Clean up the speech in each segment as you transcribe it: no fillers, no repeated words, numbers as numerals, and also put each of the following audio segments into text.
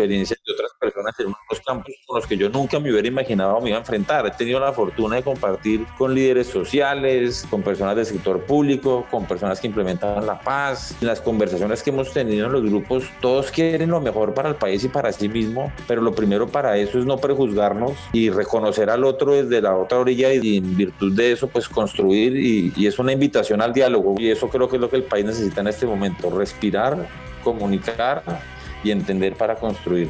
experiencias de otras personas en unos campos con los que yo nunca me hubiera imaginado me iba a enfrentar. He tenido la fortuna de compartir con líderes sociales, con personas del sector público, con personas que implementan la paz. En las conversaciones que hemos tenido en los grupos, todos quieren lo mejor para el país y para sí mismo, pero lo primero para eso es no prejuzgarnos y reconocer al otro desde la otra orilla, y en virtud de eso pues construir, y es una invitación al diálogo, y eso creo que es lo que el país necesita en este momento: respirar, comunicar y entender para construir.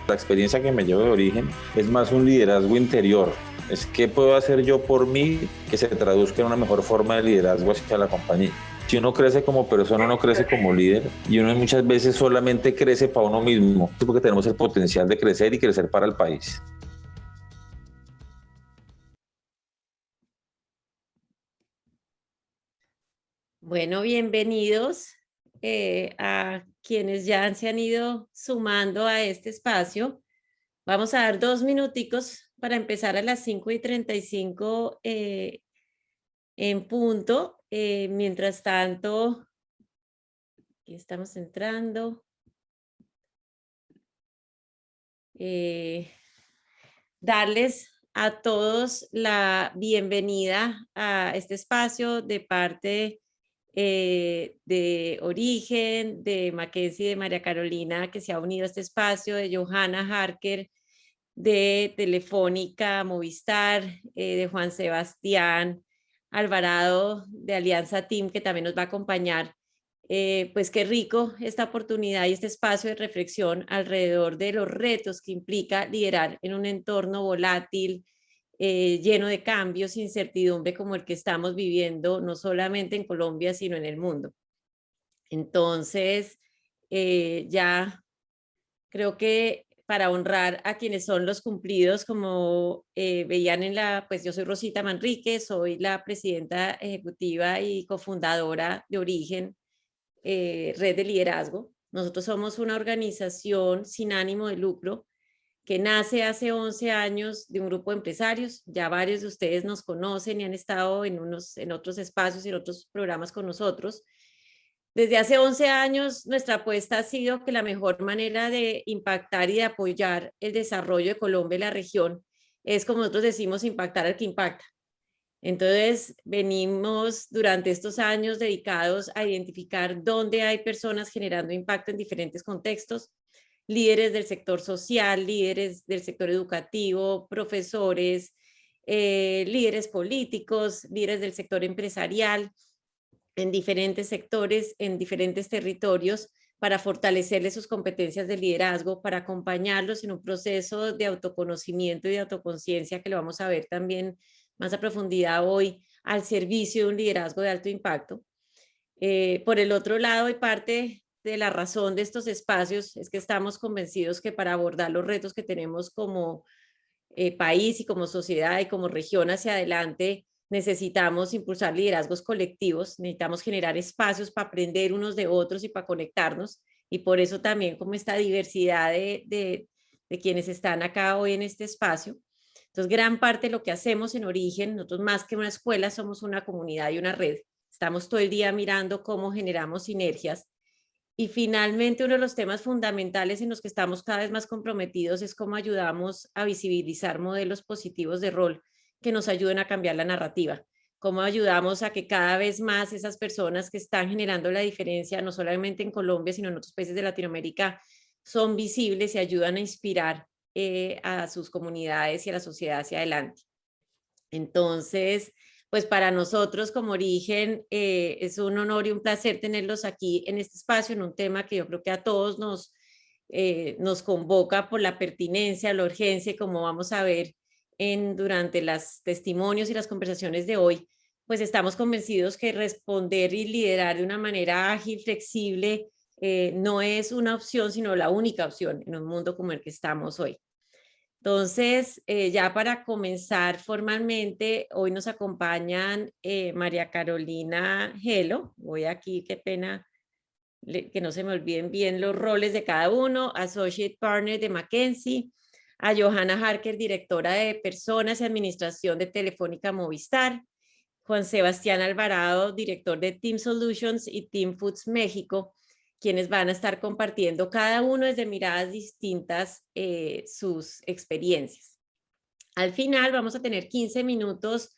La experiencia que me llevo de Origen es más un liderazgo interior. Es qué puedo hacer yo por mí que se traduzca en una mejor forma de liderazgo hacia la compañía. Si uno crece como persona, uno crece como líder, y uno muchas veces solamente crece para uno mismo, porque tenemos el potencial de crecer y crecer para el país. Bueno, bienvenidos a quienes ya se han ido sumando a este espacio. Vamos a dar 2 minuticos para empezar a las 5:35 en punto. Mientras tanto, aquí estamos entrando. Darles a todos la bienvenida a este espacio de parte de Origen, de Mackenzie, de María Carolina, que se ha unido a este espacio, de Johanna Harker, de Telefónica, Movistar, de Juan Sebastián Alvarado, de Alianza Team, que también nos va a acompañar. Pues qué rico esta oportunidad y este espacio de reflexión alrededor de los retos que implica liderar en un entorno volátil, lleno de cambios, incertidumbre como el que estamos viviendo, no solamente en Colombia, sino en el mundo. Entonces, ya creo que para honrar a quienes son los cumplidos, como veían en pues yo soy Rosita Manrique, soy la presidenta ejecutiva y cofundadora de Origen, Red de Liderazgo. Nosotros somos una organización sin ánimo de lucro que nace hace 11 años de un grupo de empresarios. Ya varios de ustedes nos conocen y han estado en otros espacios y en otros programas con nosotros. Desde hace 11 años, nuestra apuesta ha sido que la mejor manera de impactar y de apoyar el desarrollo de Colombia y la región es, como nosotros decimos, impactar al que impacta. Entonces, venimos durante estos años dedicados a identificar dónde hay personas generando impacto en diferentes contextos, líderes del sector social, líderes del sector educativo, profesores, líderes políticos, líderes del sector empresarial, en diferentes sectores, en diferentes territorios, para fortalecerles sus competencias de liderazgo, para acompañarlos en un proceso de autoconocimiento y de autoconciencia que lo vamos a ver también más a profundidad hoy, al servicio de un liderazgo de alto impacto. Por el otro lado, y parte de la razón de estos espacios es que estamos convencidos que para abordar los retos que tenemos como país y como sociedad y como región hacia adelante, necesitamos impulsar liderazgos colectivos, necesitamos generar espacios para aprender unos de otros y para conectarnos, y por eso también como esta diversidad de quienes están acá hoy en este espacio. Entonces, gran parte de lo que hacemos en Origen, nosotros más que una escuela somos una comunidad y una red. Estamos todo el día mirando cómo generamos sinergias. Y finalmente, uno de los temas fundamentales en los que estamos cada vez más comprometidos es cómo ayudamos a visibilizar modelos positivos de rol que nos ayuden a cambiar la narrativa. Cómo ayudamos a que cada vez más esas personas que están generando la diferencia, no solamente en Colombia, sino en otros países de Latinoamérica, son visibles y ayudan a inspirar a sus comunidades y a la sociedad hacia adelante. Entonces, pues para nosotros como Origen es un honor y un placer tenerlos aquí en este espacio, en un tema que yo creo que a todos nos convoca por la pertinencia, la urgencia, y como vamos a ver durante los testimonios y las conversaciones de hoy, pues estamos convencidos que responder y liderar de una manera ágil, flexible, no es una opción, sino la única opción en un mundo como el que estamos hoy. Entonces, ya para comenzar formalmente, hoy nos acompañan María Carolina Gelo. Voy aquí, qué pena que no se me olviden bien los roles de cada uno. Associate Partner de Mackenzie, a Johanna Harker, directora de Personas y Administración de Telefónica Movistar, Juan Sebastián Alvarado, director de Team Solutions y Team Foods México, quienes van a estar compartiendo cada uno desde miradas distintas sus experiencias. Al final vamos a tener 15 minutos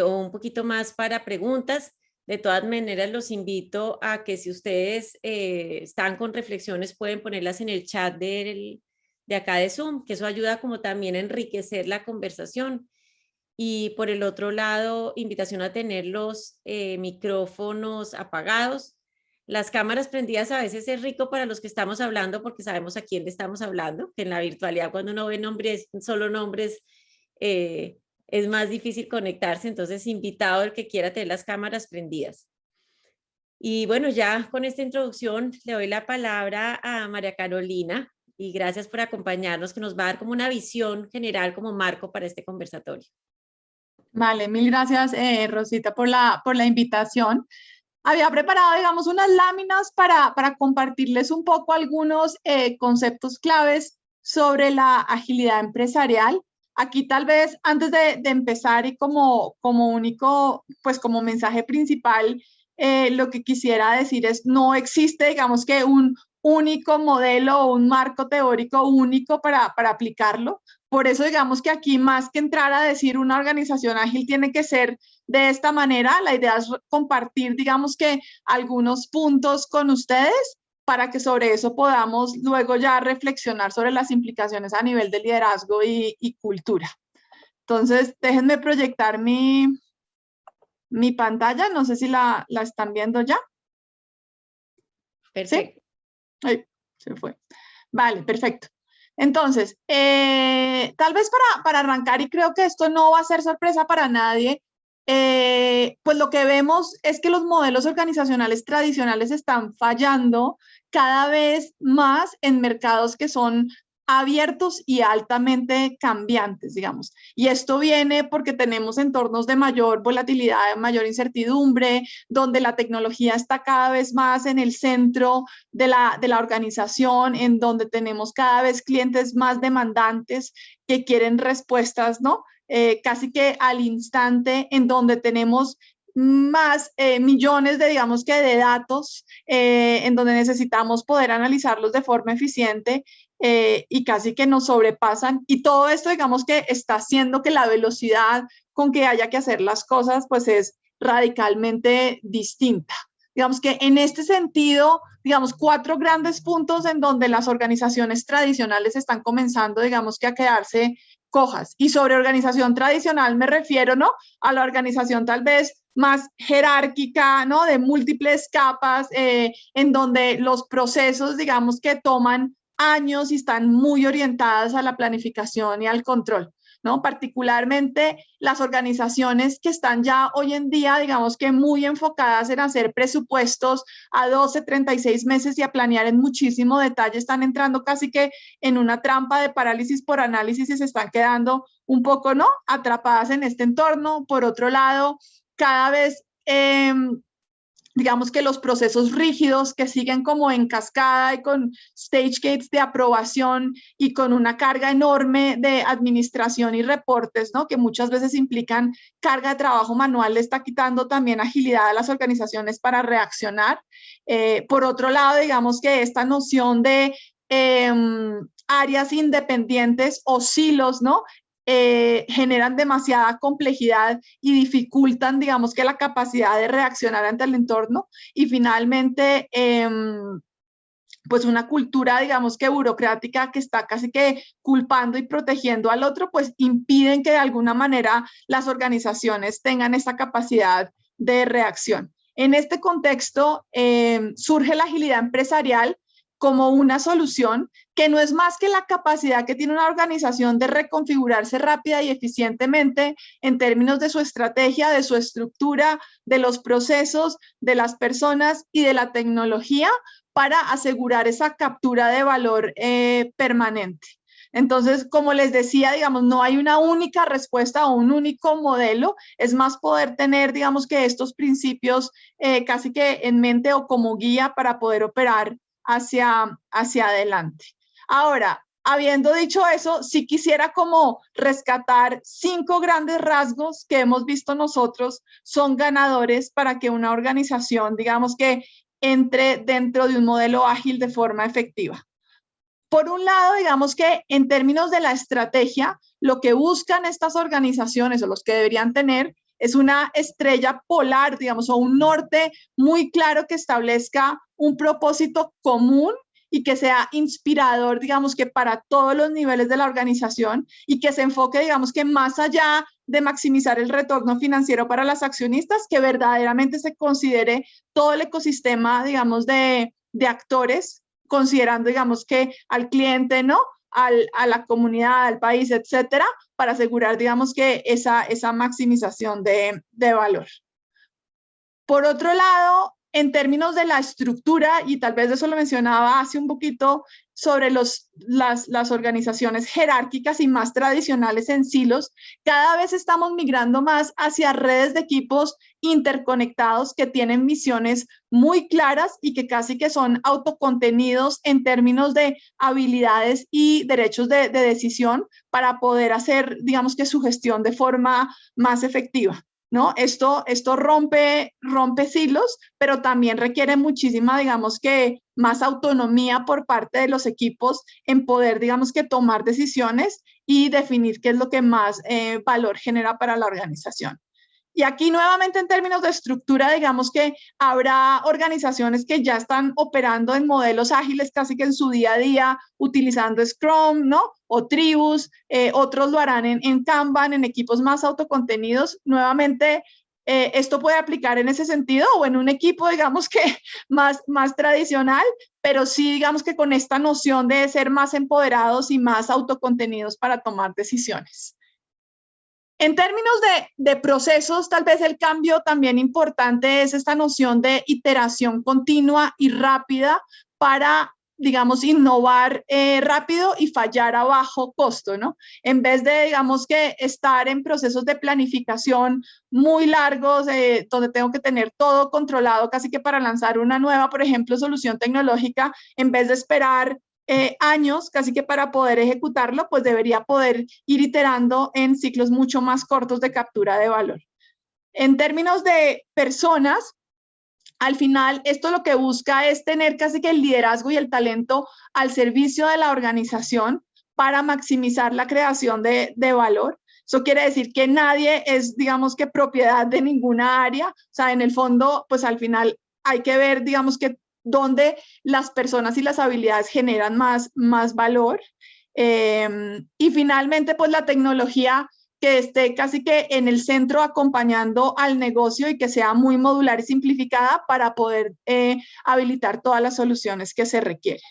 o un poquito más para preguntas. De todas maneras, los invito a que si ustedes están con reflexiones, pueden ponerlas en el chat de acá de Zoom, que eso ayuda como también a enriquecer la conversación. Y por el otro lado, invitación a tener los micrófonos apagados. Las cámaras prendidas a veces es rico para los que estamos hablando porque sabemos a quién le estamos hablando, que en la virtualidad cuando uno ve nombres, solo nombres, es más difícil conectarse, entonces invitado el que quiera tener las cámaras prendidas. Y bueno, ya con esta introducción le doy la palabra a María Carolina y gracias por acompañarnos, que nos va a dar como una visión general como marco para este conversatorio. Vale, mil gracias, Rosita, por la invitación. Había preparado, digamos, unas láminas para compartirles un poco algunos conceptos claves sobre la agilidad empresarial. Aquí tal vez antes de empezar y como único, pues como mensaje principal, lo que quisiera decir es no existe, digamos que un único modelo o un marco teórico único para aplicarlo. Por eso digamos que aquí más que entrar a decir una organización ágil tiene que ser de esta manera, la idea es compartir digamos que algunos puntos con ustedes para que sobre eso podamos luego ya reflexionar sobre las implicaciones a nivel de liderazgo y cultura. Entonces, déjenme proyectar mi pantalla, no sé si la están viendo ya. Perfecto. ¿Sí? Ay, se fue. Vale, perfecto. Entonces, tal vez para arrancar, y creo que esto no va a ser sorpresa para nadie, pues lo que vemos es que los modelos organizacionales tradicionales están fallando cada vez más en mercados que son abiertos y altamente cambiantes, digamos. Y esto viene porque tenemos entornos de mayor volatilidad, de mayor incertidumbre, donde la tecnología está cada vez más en el centro de la organización, en donde tenemos cada vez clientes más demandantes que quieren respuestas, ¿no? Casi que al instante, en donde tenemos más millones de, digamos que de datos, en donde necesitamos poder analizarlos de forma eficiente y casi que nos sobrepasan. Y todo esto, digamos que está haciendo que la velocidad con que haya que hacer las cosas, pues es radicalmente distinta. Digamos que en este sentido, digamos, 4 grandes puntos en donde las organizaciones tradicionales están comenzando, digamos que a quedarse cojas. Y sobre organización tradicional me refiero, ¿no? A la organización tal vez más jerárquica, ¿no? De múltiples capas, en donde los procesos, digamos que toman años y están muy orientadas a la planificación y al control, ¿no? Particularmente las organizaciones que están ya hoy en día, digamos que muy enfocadas en hacer presupuestos a 12, 36 meses y a planear en muchísimo detalle, están entrando casi que en una trampa de parálisis por análisis y se están quedando un poco, ¿no? Atrapadas en este entorno. Por otro lado, cada vez digamos que los procesos rígidos que siguen como en cascada y con stage gates de aprobación y con una carga enorme de administración y reportes, ¿no? Que muchas veces implican carga de trabajo manual, le está quitando también agilidad a las organizaciones para reaccionar. Por otro lado, digamos que esta noción de áreas independientes o silos, ¿no? Generan demasiada complejidad y dificultan, digamos, que la capacidad de reaccionar ante el entorno y finalmente, pues una cultura, digamos, que burocrática que está casi que culpando y protegiendo al otro, pues impiden que de alguna manera las organizaciones tengan esa capacidad de reacción. En este contexto, surge la agilidad empresarial como una solución que no es más que la capacidad que tiene una organización de reconfigurarse rápida y eficientemente en términos de su estrategia, de su estructura, de los procesos, de las personas y de la tecnología para asegurar esa captura de valor permanente. Entonces, como les decía, digamos, no hay una única respuesta o un único modelo, es más poder tener, digamos, que estos principios casi que en mente o como guía para poder operar hacia adelante. Ahora, habiendo dicho eso, sí quisiera como rescatar 5 grandes rasgos que hemos visto nosotros son ganadores para que una organización, digamos que entre dentro de un modelo ágil de forma efectiva. Por un lado, digamos que en términos de la estrategia, lo que buscan estas organizaciones o los que deberían tener es una estrella polar, digamos, o un norte muy claro que establezca un propósito común y que sea inspirador, digamos, que para todos los niveles de la organización y que se enfoque, digamos, que más allá de maximizar el retorno financiero para las accionistas, que verdaderamente se considere todo el ecosistema, digamos, de actores, considerando, digamos, que al cliente, ¿no? A la comunidad, al país, etcétera, para asegurar, digamos, que esa maximización de valor. Por otro lado, en términos de la estructura, y tal vez eso lo mencionaba hace un poquito, sobre las organizaciones jerárquicas y más tradicionales en silos, cada vez estamos migrando más hacia redes de equipos interconectados que tienen misiones muy claras y que casi que son autocontenidos en términos de habilidades y derechos de decisión para poder hacer, digamos que su gestión de forma más efectiva, ¿no? Esto rompe silos, pero también requiere muchísima, digamos que, más autonomía por parte de los equipos en poder, digamos que, tomar decisiones y definir qué es lo que más valor genera para la organización. Y aquí nuevamente en términos de estructura, digamos que habrá organizaciones que ya están operando en modelos ágiles casi que en su día a día, utilizando Scrum, ¿no? O tribus, otros lo harán en Kanban, en equipos más autocontenidos. Nuevamente, esto puede aplicar en ese sentido o en un equipo, digamos que más tradicional, pero sí, digamos que con esta noción de ser más empoderados y más autocontenidos para tomar decisiones. En términos de procesos, tal vez el cambio también importante es esta noción de iteración continua y rápida para, digamos, innovar rápido y fallar a bajo costo, ¿no? En vez de, digamos, que estar en procesos de planificación muy largos, donde tengo que tener todo controlado casi que para lanzar una nueva, por ejemplo, solución tecnológica, en vez de esperar años casi que para poder ejecutarlo, pues debería poder ir iterando en ciclos mucho más cortos de captura de valor. En términos de personas, al final esto lo que busca es tener casi que el liderazgo y el talento al servicio de la organización para maximizar la creación de valor. Eso quiere decir que nadie es, digamos que, propiedad de ninguna área. O sea, en el fondo, pues al final hay que ver, digamos que, donde las personas y las habilidades generan más valor. Y finalmente, pues la tecnología que esté casi que en el centro acompañando al negocio y que sea muy modular y simplificada para poder habilitar todas las soluciones que se requieren.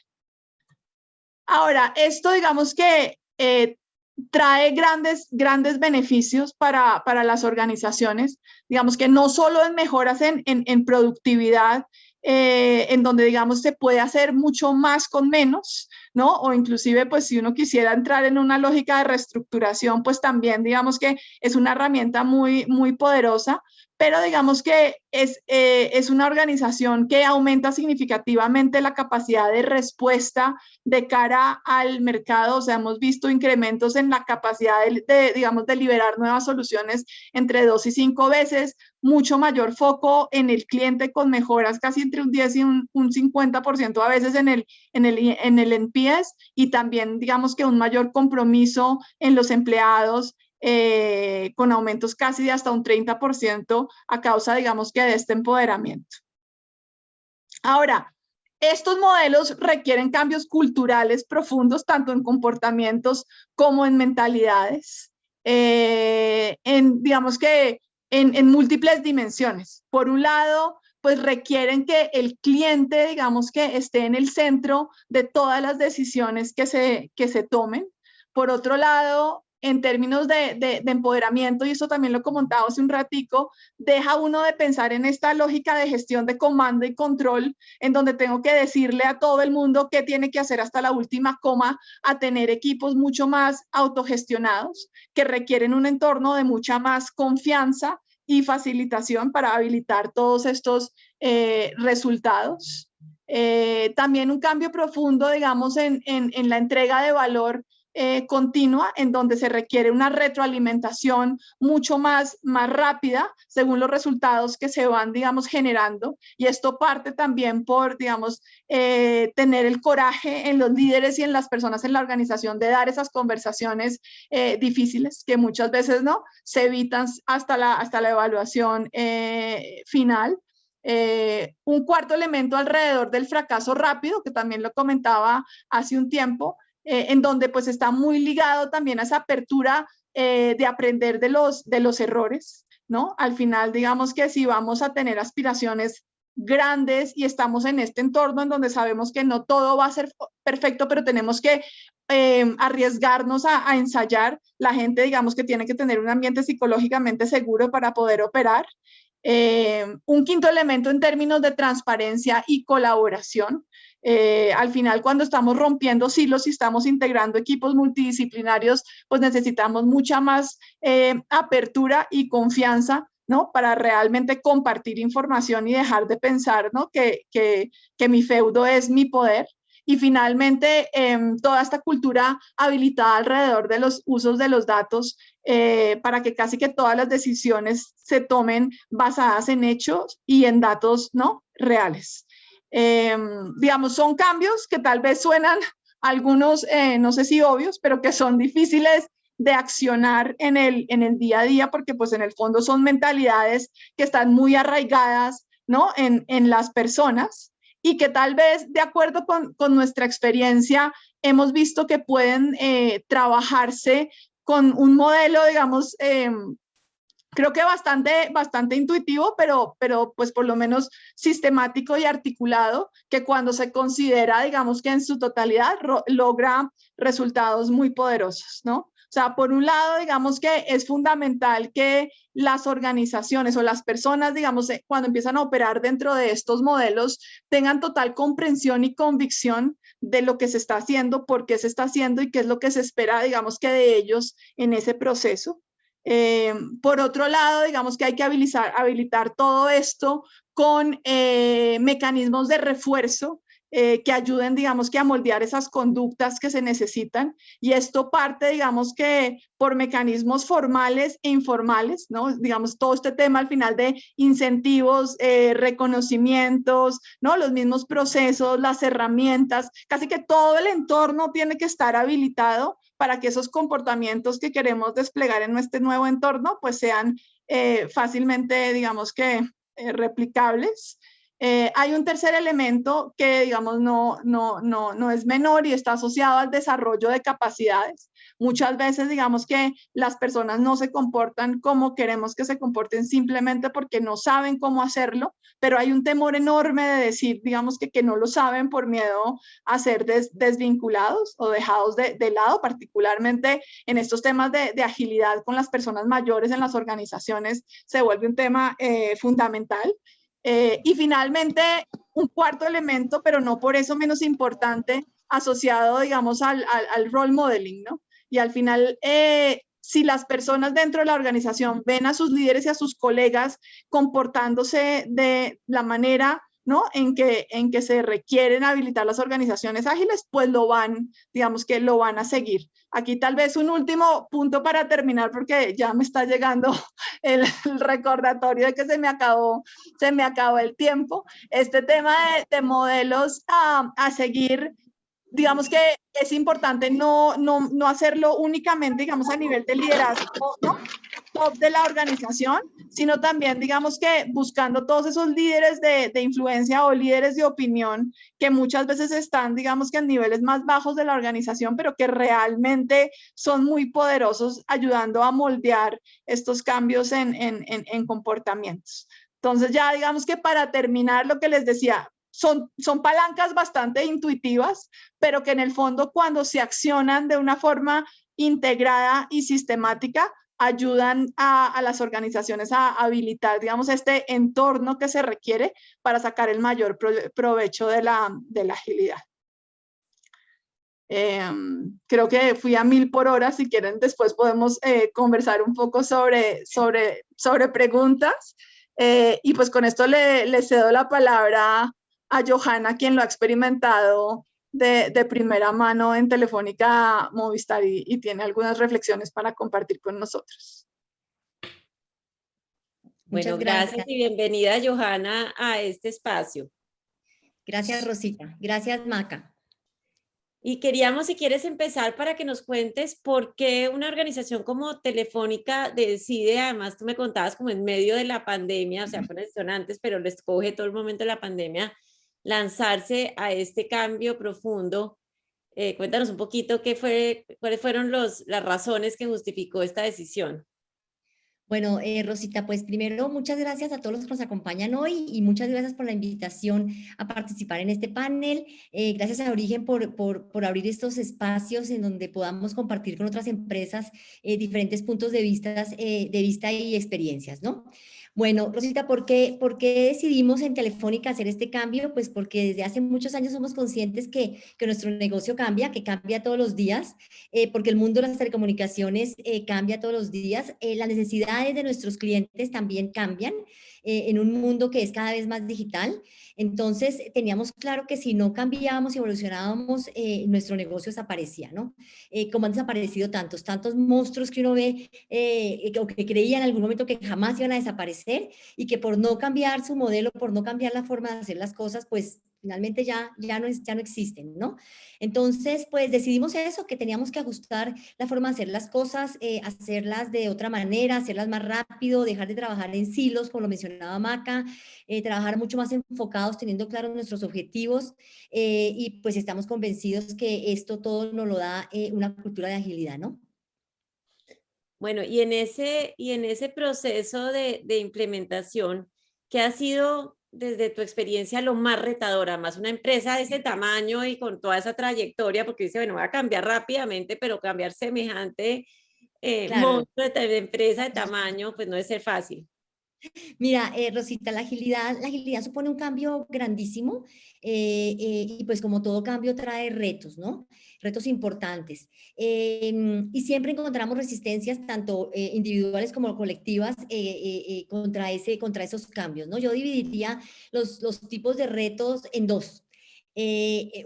Ahora, esto digamos que trae grandes beneficios para las organizaciones, digamos que no solo en mejoras en productividad, en donde, digamos, se puede hacer mucho más con menos, ¿no? O inclusive, pues, si uno quisiera entrar en una lógica de reestructuración, pues también, digamos que es una herramienta muy poderosa, pero digamos que es una organización que aumenta significativamente la capacidad de respuesta de cara al mercado. O sea, hemos visto incrementos en la capacidad digamos, de liberar nuevas soluciones entre 2 y 5 veces, mucho mayor foco en el cliente con mejoras casi entre un 10 y un 50% a veces en el NPS, y también, digamos que un mayor compromiso en los empleados, con aumentos casi de hasta un 30% a causa, digamos que, de este empoderamiento. Ahora, estos modelos requieren cambios culturales profundos, tanto en comportamientos como en mentalidades, digamos que en múltiples dimensiones. Por un lado, pues requieren que el cliente, digamos que, esté en el centro de todas las decisiones que se tomen. Por otro lado, en términos de empoderamiento, y eso también lo comentaba hace un ratico, deja uno de pensar en esta lógica de gestión de comando y control, en donde tengo que decirle a todo el mundo qué tiene que hacer hasta la última coma, a tener equipos mucho más autogestionados, que requieren un entorno de mucha más confianza y facilitación para habilitar todos estos resultados. También un cambio profundo, digamos, en la entrega de valor continua, en donde se requiere una retroalimentación mucho más rápida según los resultados que se van, digamos, generando. Y esto parte también por, digamos, tener el coraje en los líderes y en las personas en la organización de dar esas conversaciones difíciles que muchas veces no se evitan hasta la evaluación final. Un cuarto elemento alrededor del fracaso rápido, que también lo comentaba hace un tiempo, en donde pues está muy ligado también a esa apertura de aprender de los errores, ¿no? Al final, digamos que si vamos a tener aspiraciones grandes y estamos en este entorno en donde sabemos que no todo va a ser perfecto, pero tenemos que arriesgarnos a ensayar, la gente, digamos que tiene que tener un ambiente psicológicamente seguro para poder operar. Un quinto elemento en términos de transparencia y colaboración. Al final, cuando estamos rompiendo silos y estamos integrando equipos multidisciplinarios, pues necesitamos mucha más apertura y confianza, ¿no? Para realmente compartir información y dejar de pensar, ¿no? que mi feudo es mi poder. Y finalmente, toda esta cultura habilitada alrededor de los usos de los datos para que casi que todas las decisiones se tomen basadas en hechos y en datos, ¿no? Reales. Digamos, son cambios que tal vez suenan algunos, no sé si obvios, pero que son difíciles de accionar en el día a día, porque pues en el fondo son mentalidades que están muy arraigadas, ¿no? en las personas, y que tal vez de acuerdo con nuestra experiencia hemos visto que pueden trabajarse con un modelo, digamos, creo que bastante intuitivo, pero pues por lo menos sistemático y articulado, que cuando se considera, digamos que en su totalidad, logra resultados muy poderosos, ¿no? O sea, por un lado, digamos que es fundamental que las organizaciones o las personas, digamos, cuando empiezan a operar dentro de estos modelos, tengan total comprensión y convicción de lo que se está haciendo, por qué se está haciendo y qué es lo que se espera, digamos, que de ellos en ese proceso. Por otro lado, digamos que hay que habilitar todo esto con mecanismos de refuerzo que ayuden, digamos, que a moldear esas conductas que se necesitan. Y esto parte, digamos, que por mecanismos formales e informales, ¿no? Digamos, todo este tema al final de incentivos, reconocimientos, ¿no? Los mismos procesos, las herramientas, casi que todo el entorno tiene que estar habilitado para que esos comportamientos que queremos desplegar en este nuevo entorno, pues sean fácilmente, digamos que, replicables. Hay un tercer elemento que, digamos, no es menor y está asociado al desarrollo de capacidades. Muchas veces, digamos que las personas no se comportan como queremos que se comporten simplemente porque no saben cómo hacerlo, pero hay un temor enorme de decir, digamos, que no lo saben por miedo a ser desvinculados o dejados de lado, particularmente en estos temas de agilidad con las personas mayores en las organizaciones, se vuelve un tema fundamental. Y finalmente, un cuarto elemento, pero no por eso menos importante, asociado, digamos, al role modeling, ¿no? Y al final, si las personas dentro de la organización ven a sus líderes y a sus colegas comportándose de la manera, ¿no? en que se requieren habilitar las organizaciones ágiles, pues digamos que lo van a seguir. Aquí tal vez un último punto para terminar, porque ya me está llegando el recordatorio de que se me acabó el tiempo. Este tema de modelos a seguir, digamos que es importante no hacerlo únicamente, digamos, a nivel de liderazgo, ¿no? Top de la organización, sino también, digamos que buscando todos esos líderes de influencia o líderes de opinión que muchas veces están, digamos que en niveles más bajos de la organización, pero que realmente son muy poderosos ayudando a moldear estos cambios en comportamientos. Entonces ya digamos que para terminar lo que les decía, son palancas bastante intuitivas, pero que en el fondo cuando se accionan de una forma integrada y sistemática, ayudan a las organizaciones a habilitar, digamos, este entorno que se requiere para sacar el mayor provecho de la agilidad. Creo que fui a 1000 por hora. Si quieren, después podemos conversar un poco sobre preguntas. Y pues con esto le cedo la palabra a Johanna, quien lo ha experimentado de primera mano en Telefónica Movistar y tiene algunas reflexiones para compartir con nosotros. Bueno, Muchas gracias gracias. y bienvenida, Johanna, a este espacio. Gracias, Rosita. Gracias, Maca. Y queríamos, si quieres, empezar para que nos cuentes por qué una organización como Telefónica decide, además tú me contabas como en medio de la pandemia, o sea, fueron antes, pero les coge todo el momento de la pandemia, lanzarse a este cambio profundo. Cuéntanos un poquito cuáles fueron las razones que justificó esta decisión. Bueno, Rosita, pues primero muchas gracias a todos los que nos acompañan hoy y muchas gracias por la invitación a participar en este panel. Gracias a Origen por abrir estos espacios en donde podamos compartir con otras empresas diferentes puntos de vista y experiencias, ¿no? Bueno, Rosita, ¿por qué decidimos en Telefónica hacer este cambio? Pues porque desde hace muchos años somos conscientes que nuestro negocio cambia, que cambia todos los días, porque el mundo de las telecomunicaciones cambia todos los días. Las necesidades de nuestros clientes también cambian en un mundo que es cada vez más digital. Entonces, teníamos claro que si no cambiábamos y evolucionábamos, nuestro negocio desaparecía, ¿no? Como han desaparecido tantos monstruos que uno ve o que creía en algún momento que jamás iban a desaparecer y que por no cambiar su modelo, por no cambiar la forma de hacer las cosas, pues finalmente ya no existen, ¿no? Entonces, pues decidimos eso, que teníamos que ajustar la forma de hacer las cosas, hacerlas de otra manera, hacerlas más rápido, dejar de trabajar en silos, como lo mencionaba Maca, trabajar mucho más enfocados, teniendo claros nuestros objetivos, y pues estamos convencidos que esto todo nos lo da una cultura de agilidad, ¿no? Bueno, y en ese proceso de implementación, ¿qué ha sido desde tu experiencia lo más retadora? Más una empresa de ese tamaño y con toda esa trayectoria, porque dice, bueno, voy a cambiar rápidamente, pero cambiar semejante Claro. monstruo de empresa de tamaño, pues no debe ser fácil. Mira, Rosita, la agilidad supone un cambio grandísimo y pues como todo cambio trae retos, ¿no? Retos importantes. Y siempre encontramos resistencias, tanto individuales como colectivas, contra esos cambios, ¿no? Yo dividiría los tipos de retos en dos.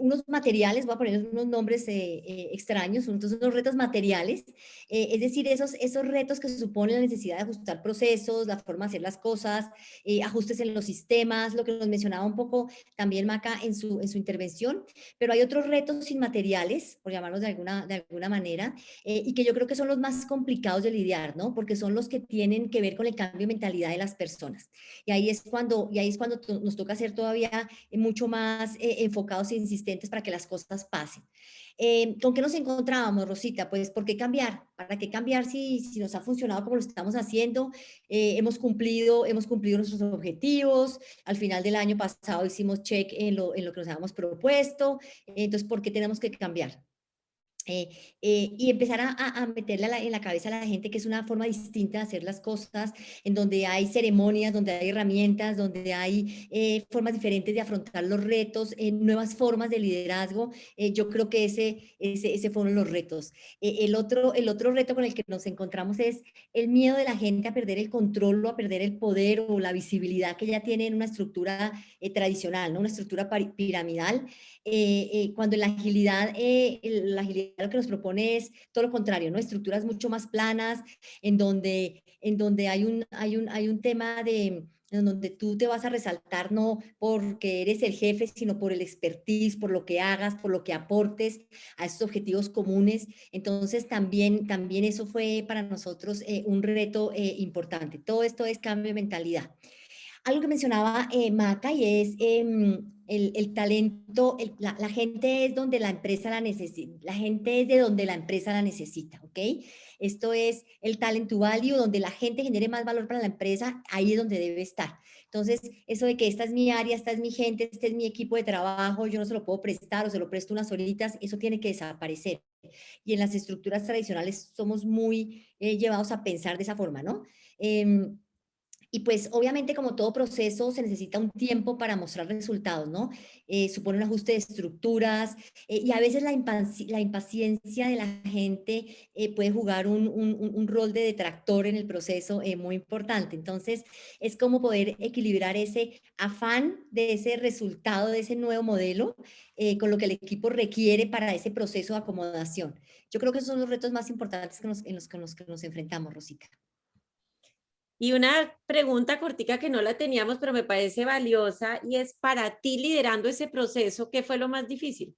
Unos materiales, voy a poner unos nombres extraños, entonces unos retos materiales, es decir, esos retos que suponen la necesidad de ajustar procesos, la forma de hacer las cosas, ajustes en los sistemas, lo que nos mencionaba un poco también Maca en su intervención, pero hay otros retos inmateriales, por llamarlos de alguna manera, y que yo creo que son los más complicados de lidiar, ¿no? Porque son los que tienen que ver con el cambio de mentalidad de las personas. Y ahí es cuando nos toca ser todavía mucho más enfocados e insistentes para que las cosas pasen. ¿Con qué nos encontrábamos, Rosita? Pues, ¿por qué cambiar? ¿Para qué cambiar si nos ha funcionado como lo estamos haciendo? Hemos cumplido nuestros objetivos. Al final del año pasado hicimos check en lo que nos habíamos propuesto. Entonces, ¿por qué tenemos que cambiar? Y empezar a meterle en la cabeza a la gente que es una forma distinta de hacer las cosas, en donde hay ceremonias, donde hay herramientas, donde hay formas diferentes de afrontar los retos, nuevas formas de liderazgo. Yo creo que ese fueron los retos. El otro reto con el que nos encontramos es el miedo de la gente a perder el control o a perder el poder o la visibilidad que ya tiene en una estructura tradicional, ¿no? Una estructura piramidal. Cuando la agilidad lo que nos propone es todo lo contrario, ¿no? Estructuras mucho más planas, en donde hay un tema en donde tú te vas a resaltar no porque eres el jefe, sino por el expertise, por lo que hagas, por lo que aportes a esos objetivos comunes. Entonces, también eso fue para nosotros un reto importante. Todo esto es cambio de mentalidad. Algo que mencionaba Maca y es el talento, la gente es donde la empresa la necesita, la gente es de donde la empresa la necesita, ¿ok? Esto es el talent to value, donde la gente genere más valor para la empresa, ahí es donde debe estar. Entonces, eso de que esta es mi área, esta es mi gente, este es mi equipo de trabajo, yo no se lo puedo prestar o se lo presto unas horitas, eso tiene que desaparecer. Y en las estructuras tradicionales somos muy llevados a pensar de esa forma, ¿no? Y pues obviamente como todo proceso se necesita un tiempo para mostrar resultados, ¿no? Supone un ajuste de estructuras y a veces la impaciencia de la gente puede jugar un rol de detractor en el proceso muy importante. Entonces es como poder equilibrar ese afán de ese resultado, de ese nuevo modelo, con lo que el equipo requiere para ese proceso de acomodación. Yo creo que esos son los retos más importantes en los que nos enfrentamos, Rosita. Y una pregunta cortica que no la teníamos, pero me parece valiosa, y es para ti liderando ese proceso, ¿qué fue lo más difícil?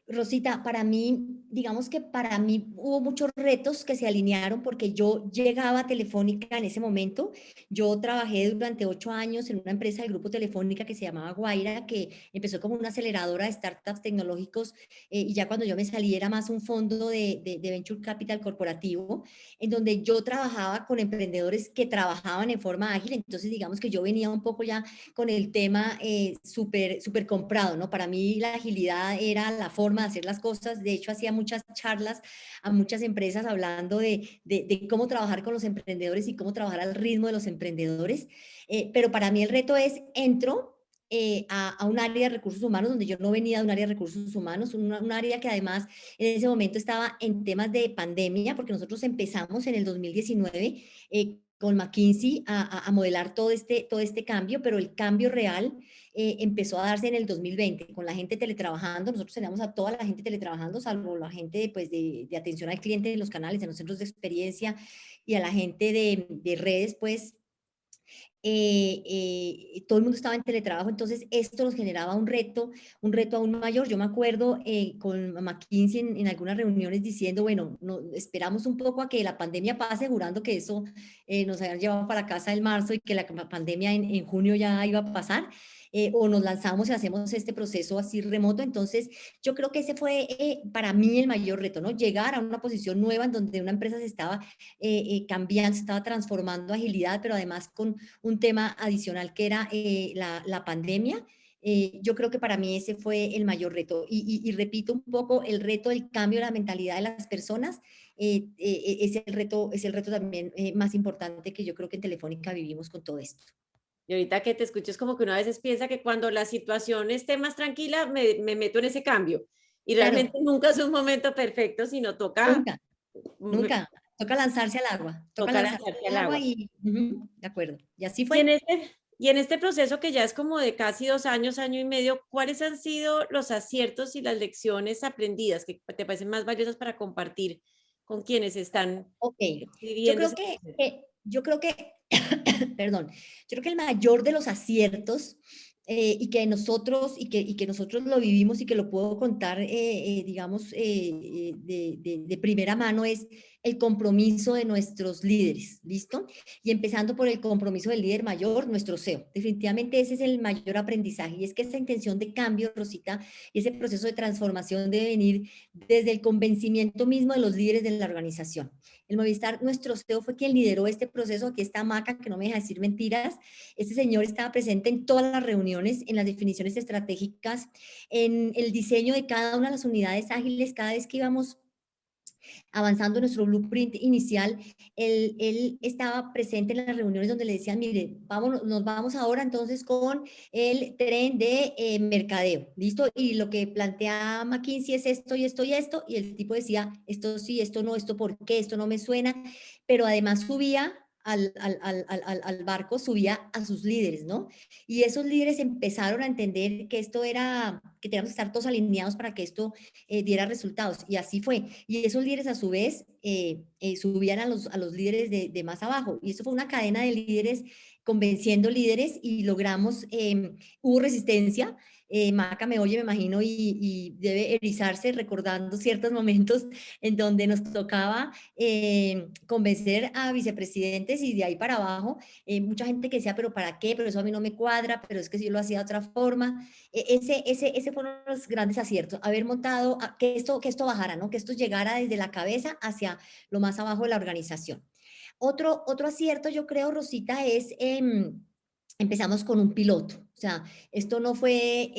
Rosita, para mí, digamos que para mí hubo muchos retos que se alinearon porque yo llegaba a Telefónica en ese momento. Yo trabajé durante 8 años en una empresa del grupo Telefónica que se llamaba Guaira, que empezó como una aceleradora de startups tecnológicos y ya cuando yo me salí era más un fondo de Venture Capital corporativo, en donde yo trabajaba con emprendedores que trabajaban en forma ágil. Entonces, digamos que yo venía un poco ya con el tema súper comprado, ¿no? Para mí la agilidad era la forma de hacer las cosas. De hecho, hacía muchas charlas a muchas empresas hablando de cómo trabajar con los emprendedores y cómo trabajar al ritmo de los emprendedores. Pero para mí el reto es, entro a un área de recursos humanos donde yo no venía de un área de recursos humanos, un área que además en ese momento estaba en temas de pandemia, porque nosotros empezamos en el 2019 con McKinsey a modelar todo este cambio, pero el cambio real empezó a darse en el 2020, con la gente teletrabajando. Nosotros teníamos a toda la gente teletrabajando, salvo la gente pues, de atención al cliente en los canales, en los centros de experiencia, y a la gente de redes, pues todo el mundo estaba en teletrabajo, entonces esto nos generaba un reto aún mayor. Yo me acuerdo con McKinsey en algunas reuniones diciendo, bueno, no, esperamos un poco a que la pandemia pase, jurando que eso nos habían llevado para casa el marzo y que la pandemia en junio ya iba a pasar. O nos lanzamos y hacemos este proceso así remoto. Entonces, yo creo que ese fue para mí el mayor reto, ¿no? Llegar a una posición nueva en donde una empresa se estaba cambiando, se estaba transformando a agilidad, pero además con un tema adicional que era la pandemia. Yo creo que para mí ese fue el mayor reto. Y repito un poco, el reto del cambio de la mentalidad de las personas es el reto también más importante que yo creo que en Telefónica vivimos con todo esto. Y ahorita que te escucho es como que una veces piensa que cuando la situación esté más tranquila, me meto en ese cambio. Y Claro, realmente nunca es un momento perfecto, sino toca, nunca, mm, nunca. Toca lanzarse al agua, toca toca lanzarse lanzarse al al agua agua. y, de acuerdo. Y así Y en fue. este proceso que ya es como de casi 2 años, año y medio, ¿cuáles han sido los aciertos y las lecciones aprendidas que te parecen más valiosas para compartir con quienes están Ok, yo viviendo creo ese proceso? yo creo que, perdón, yo creo que el mayor de los aciertos y que nosotros lo vivimos y que lo puedo contar, digamos, de primera mano es el compromiso de nuestros líderes, ¿listo? Y empezando por el compromiso del líder mayor, nuestro CEO. Definitivamente ese es el mayor aprendizaje y es que esa intención de cambio, Rosita, y ese proceso de transformación debe venir desde el convencimiento mismo de los líderes de la organización. El Movistar, nuestro CEO, fue quien lideró este proceso. Aquí está Maca, que no me deja decir mentiras. Este señor estaba presente en todas las reuniones, en las definiciones estratégicas, en el diseño de cada una de las unidades ágiles. Cada vez que íbamos avanzando en nuestro blueprint inicial, él estaba presente en las reuniones donde le decían, mire, nos vamos ahora entonces con el tren de mercadeo, ¿listo? Y lo que plantea McKinsey es esto y esto y esto, y el tipo decía, esto sí, esto no, esto por qué, esto no me suena, pero además subía al barco, subía a sus líderes, ¿no? Y esos líderes empezaron a entender que esto era, que teníamos que estar todos alineados para que esto diera resultados. Y así fue. Y esos líderes a su vez subían a los líderes de más abajo. Y eso fue una cadena de líderes convenciendo líderes y logramos, hubo resistencia. Maca me oye, me imagino, y debe erizarse recordando ciertos momentos en donde nos tocaba convencer a vicepresidentes y de ahí para abajo, mucha gente que decía, pero ¿para qué? Pero eso a mí no me cuadra, pero es que si yo lo hacía de otra forma. Ese fue uno de los grandes aciertos, haber montado, que esto bajara, ¿no? Que esto llegara desde la cabeza hacia lo más abajo de la organización. Otro acierto, yo creo, Rosita, es empezamos con un piloto. O sea, esto no fue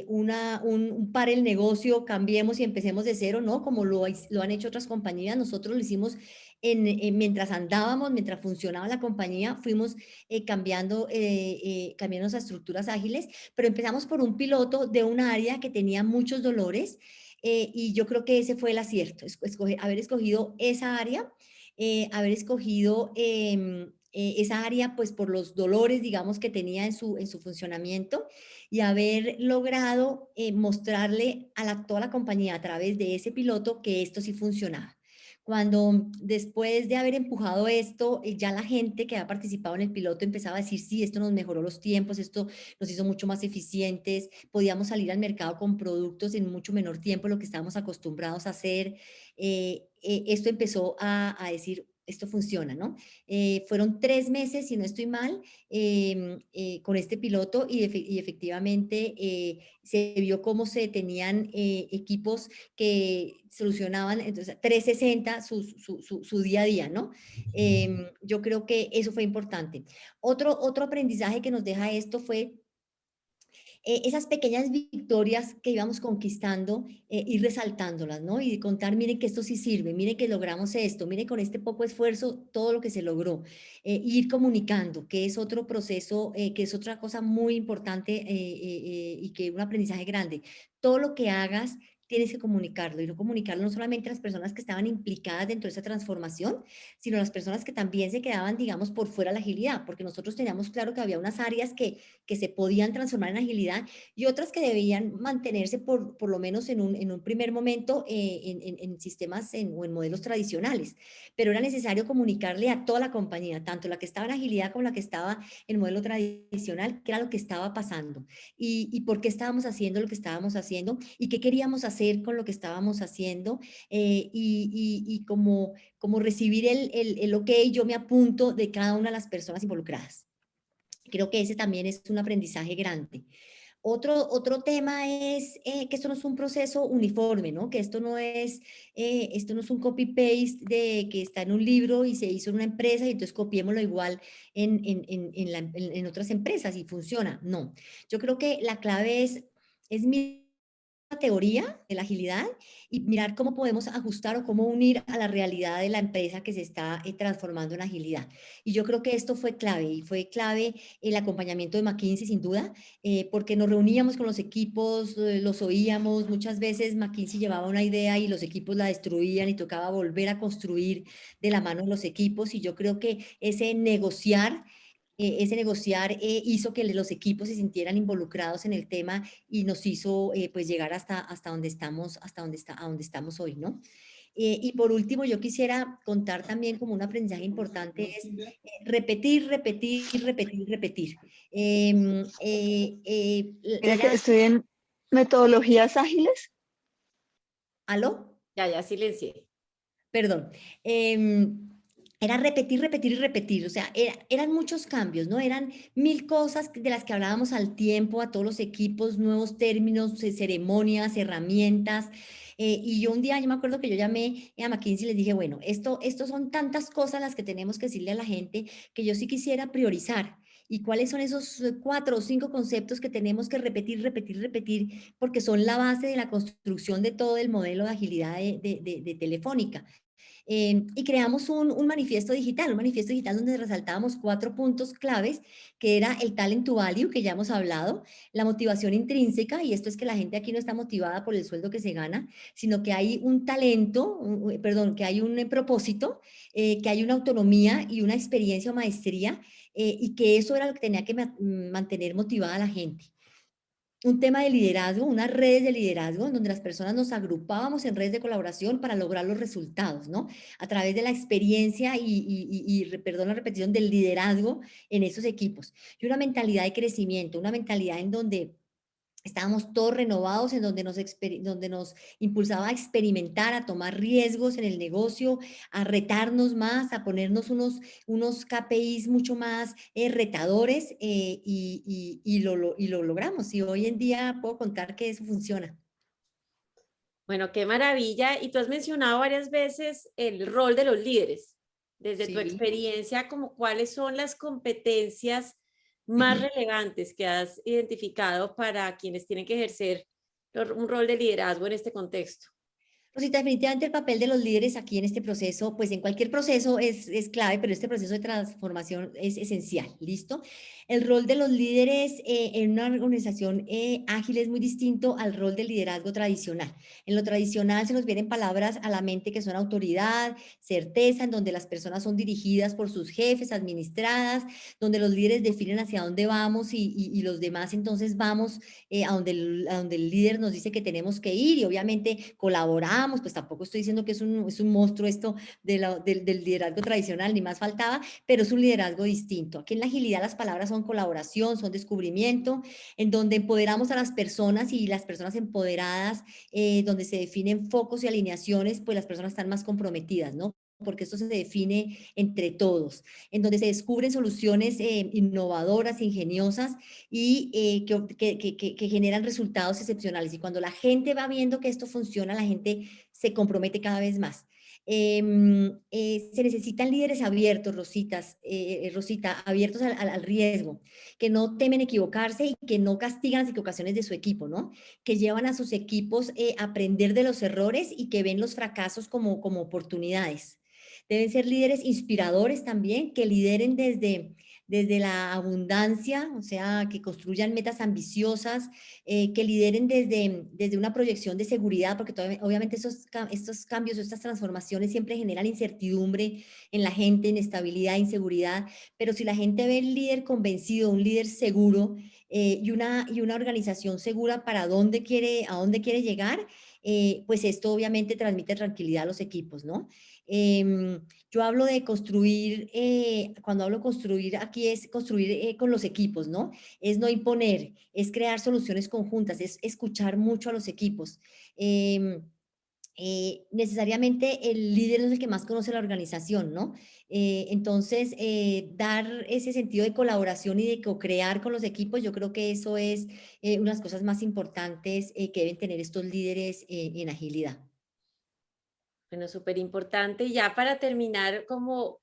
un pare el negocio, cambiemos y empecemos de cero, ¿no? Como lo han hecho otras compañías. Nosotros lo hicimos mientras andábamos, mientras funcionaba la compañía, fuimos cambiando a estructuras ágiles, pero empezamos por un piloto de un área que tenía muchos dolores y yo creo que ese fue el acierto, haber escogido esa área, haber escogido esa área pues por los dolores, digamos, que tenía en su funcionamiento y haber logrado mostrarle a toda la compañía a través de ese piloto que esto sí funcionaba. Cuando después de haber empujado esto, ya la gente que ha participado en el piloto empezaba a decir, sí, esto nos mejoró los tiempos, esto nos hizo mucho más eficientes, podíamos salir al mercado con productos en mucho menor tiempo, lo que estábamos acostumbrados a hacer. Esto empezó a decir, esto funciona, ¿no? Fueron 3 meses, si no estoy mal, con este piloto y efectivamente se vio cómo se tenían equipos que solucionaban, entonces 360 su día a día, ¿no? Yo creo que eso fue importante. Otro aprendizaje que nos deja esto fue esas pequeñas victorias que íbamos conquistando, ir resaltándolas, ¿no? Y contar, miren que esto sí sirve, miren que logramos esto, miren con este poco esfuerzo todo lo que se logró. Ir comunicando, que es otro proceso, que es otra cosa muy importante y que un aprendizaje grande. Todo lo que hagas tienes que comunicarlo y no comunicarlo no solamente a las personas que estaban implicadas dentro de esa transformación, sino a las personas que también se quedaban, digamos, por fuera de la agilidad, porque nosotros teníamos claro que había unas áreas que se podían transformar en agilidad y otras que debían mantenerse por lo menos en un primer momento en sistemas o en modelos tradicionales. Pero era necesario comunicarle a toda la compañía, tanto la que estaba en agilidad como la que estaba en modelo tradicional, qué era lo que estaba pasando y por qué estábamos haciendo lo que estábamos haciendo y qué queríamos hacer con lo que estábamos haciendo y como recibir el ok, yo me apunto de cada una de las personas involucradas. Creo que ese también es un aprendizaje grande. Otro tema es que esto no es un proceso uniforme, ¿no? Que esto no es un copy-paste de que está en un libro y se hizo en una empresa y entonces copiémoslo igual en otras empresas y funciona. No, yo creo que la clave es la teoría de la agilidad y mirar cómo podemos ajustar o cómo unir a la realidad de la empresa que se está transformando en agilidad. Y yo creo que esto fue clave y fue clave el acompañamiento de McKinsey sin duda, porque nos reuníamos con los equipos, los oíamos, muchas veces McKinsey llevaba una idea y los equipos la destruían y tocaba volver a construir de la mano de los equipos y yo creo que ese negociar hizo que los equipos se sintieran involucrados en el tema y nos hizo pues llegar hasta donde estamos, a donde estamos hoy, ¿no? Y por último, yo quisiera contar también como un aprendizaje importante es repetir, repetir, repetir, repetir. Mira que estoy en metodologías ágiles. ¿Aló? Ya silencié. Perdón. Era repetir, repetir y repetir, o sea, eran muchos cambios, ¿no? Eran 1000 cosas de las que hablábamos al tiempo, a todos los equipos, nuevos términos, ceremonias, herramientas. Y yo un día, yo me acuerdo que yo llamé a McKinsey y les dije, bueno, esto son tantas cosas las que tenemos que decirle a la gente que yo sí quisiera priorizar. ¿Y cuáles son esos 4 o 5 conceptos que tenemos que repetir, repetir, repetir? Porque son la base de la construcción de todo el modelo de agilidad de Telefónica. Y creamos un manifiesto digital donde resaltábamos 4 puntos claves, que era el talent to value, que ya hemos hablado, la motivación intrínseca, y esto es que la gente aquí no está motivada por el sueldo que se gana, sino que hay un talento, que hay un propósito, que hay una autonomía y una experiencia o maestría, y que eso era lo que tenía que mantener motivada a la gente. Un tema de liderazgo, unas redes de liderazgo, en donde las personas nos agrupábamos en redes de colaboración para lograr los resultados, ¿no? A través de la experiencia perdón, la repetición del liderazgo en esos equipos. Y una mentalidad de crecimiento, una mentalidad en donde estábamos todos renovados, en donde nos impulsaba a experimentar, a tomar riesgos en el negocio, a retarnos más, a ponernos unos KPIs mucho más retadores y lo logramos. Y hoy en día puedo contar que eso funciona. Bueno, qué maravilla. Y tú has mencionado varias veces el rol de los líderes. Desde tu Sí. experiencia, como cuáles son las competencias más relevantes que has identificado para quienes tienen que ejercer un rol de liderazgo en este contexto? Rosita, definitivamente el papel de los líderes aquí en este proceso, pues en cualquier proceso es clave, pero este proceso de transformación es esencial, ¿listo? El rol de los líderes en una organización ágil es muy distinto al rol del liderazgo tradicional. En lo tradicional se nos vienen palabras a la mente que son autoridad, certeza, en donde las personas son dirigidas por sus jefes, administradas, donde los líderes definen hacia dónde vamos y los demás entonces vamos a donde el líder nos dice que tenemos que ir y obviamente colaboramos, pues tampoco estoy diciendo que es un monstruo esto del liderazgo tradicional, ni más faltaba, pero es un liderazgo distinto. Aquí en la agilidad las palabras son colaboración, son descubrimiento, en donde empoderamos a las personas y las personas empoderadas, donde se definen focos y alineaciones, pues las personas están más comprometidas, ¿no? Porque esto se define entre todos, en donde se descubren soluciones innovadoras, ingeniosas y que generan resultados excepcionales. Y cuando la gente va viendo que esto funciona, la gente se compromete cada vez más. Se necesitan líderes abiertos, Rosita, abiertos al riesgo, que no temen equivocarse y que no castigan las equivocaciones de su equipo, ¿no? Que llevan a sus equipos a aprender de los errores y que ven los fracasos como oportunidades. Deben ser líderes inspiradores también, que lideren desde la abundancia, o sea, que construyan metas ambiciosas, que lideren desde una proyección de seguridad, porque obviamente estos cambios, estas transformaciones siempre generan incertidumbre en la gente, inestabilidad, inseguridad, pero si la gente ve el líder convencido, un líder seguro y una organización segura para a dónde quiere llegar, pues esto obviamente transmite tranquilidad a los equipos, ¿no? Yo hablo de construir, cuando hablo de construir, aquí es construir con los equipos, ¿no? Es no imponer, es crear soluciones conjuntas, es escuchar mucho a los equipos. Necesariamente el líder es el que más conoce la organización, ¿no? Entonces, dar ese sentido de colaboración y de co-crear con los equipos, yo creo que eso es una de las cosas más importantes que deben tener estos líderes en agilidad. Bueno, súper importante. Ya para terminar, como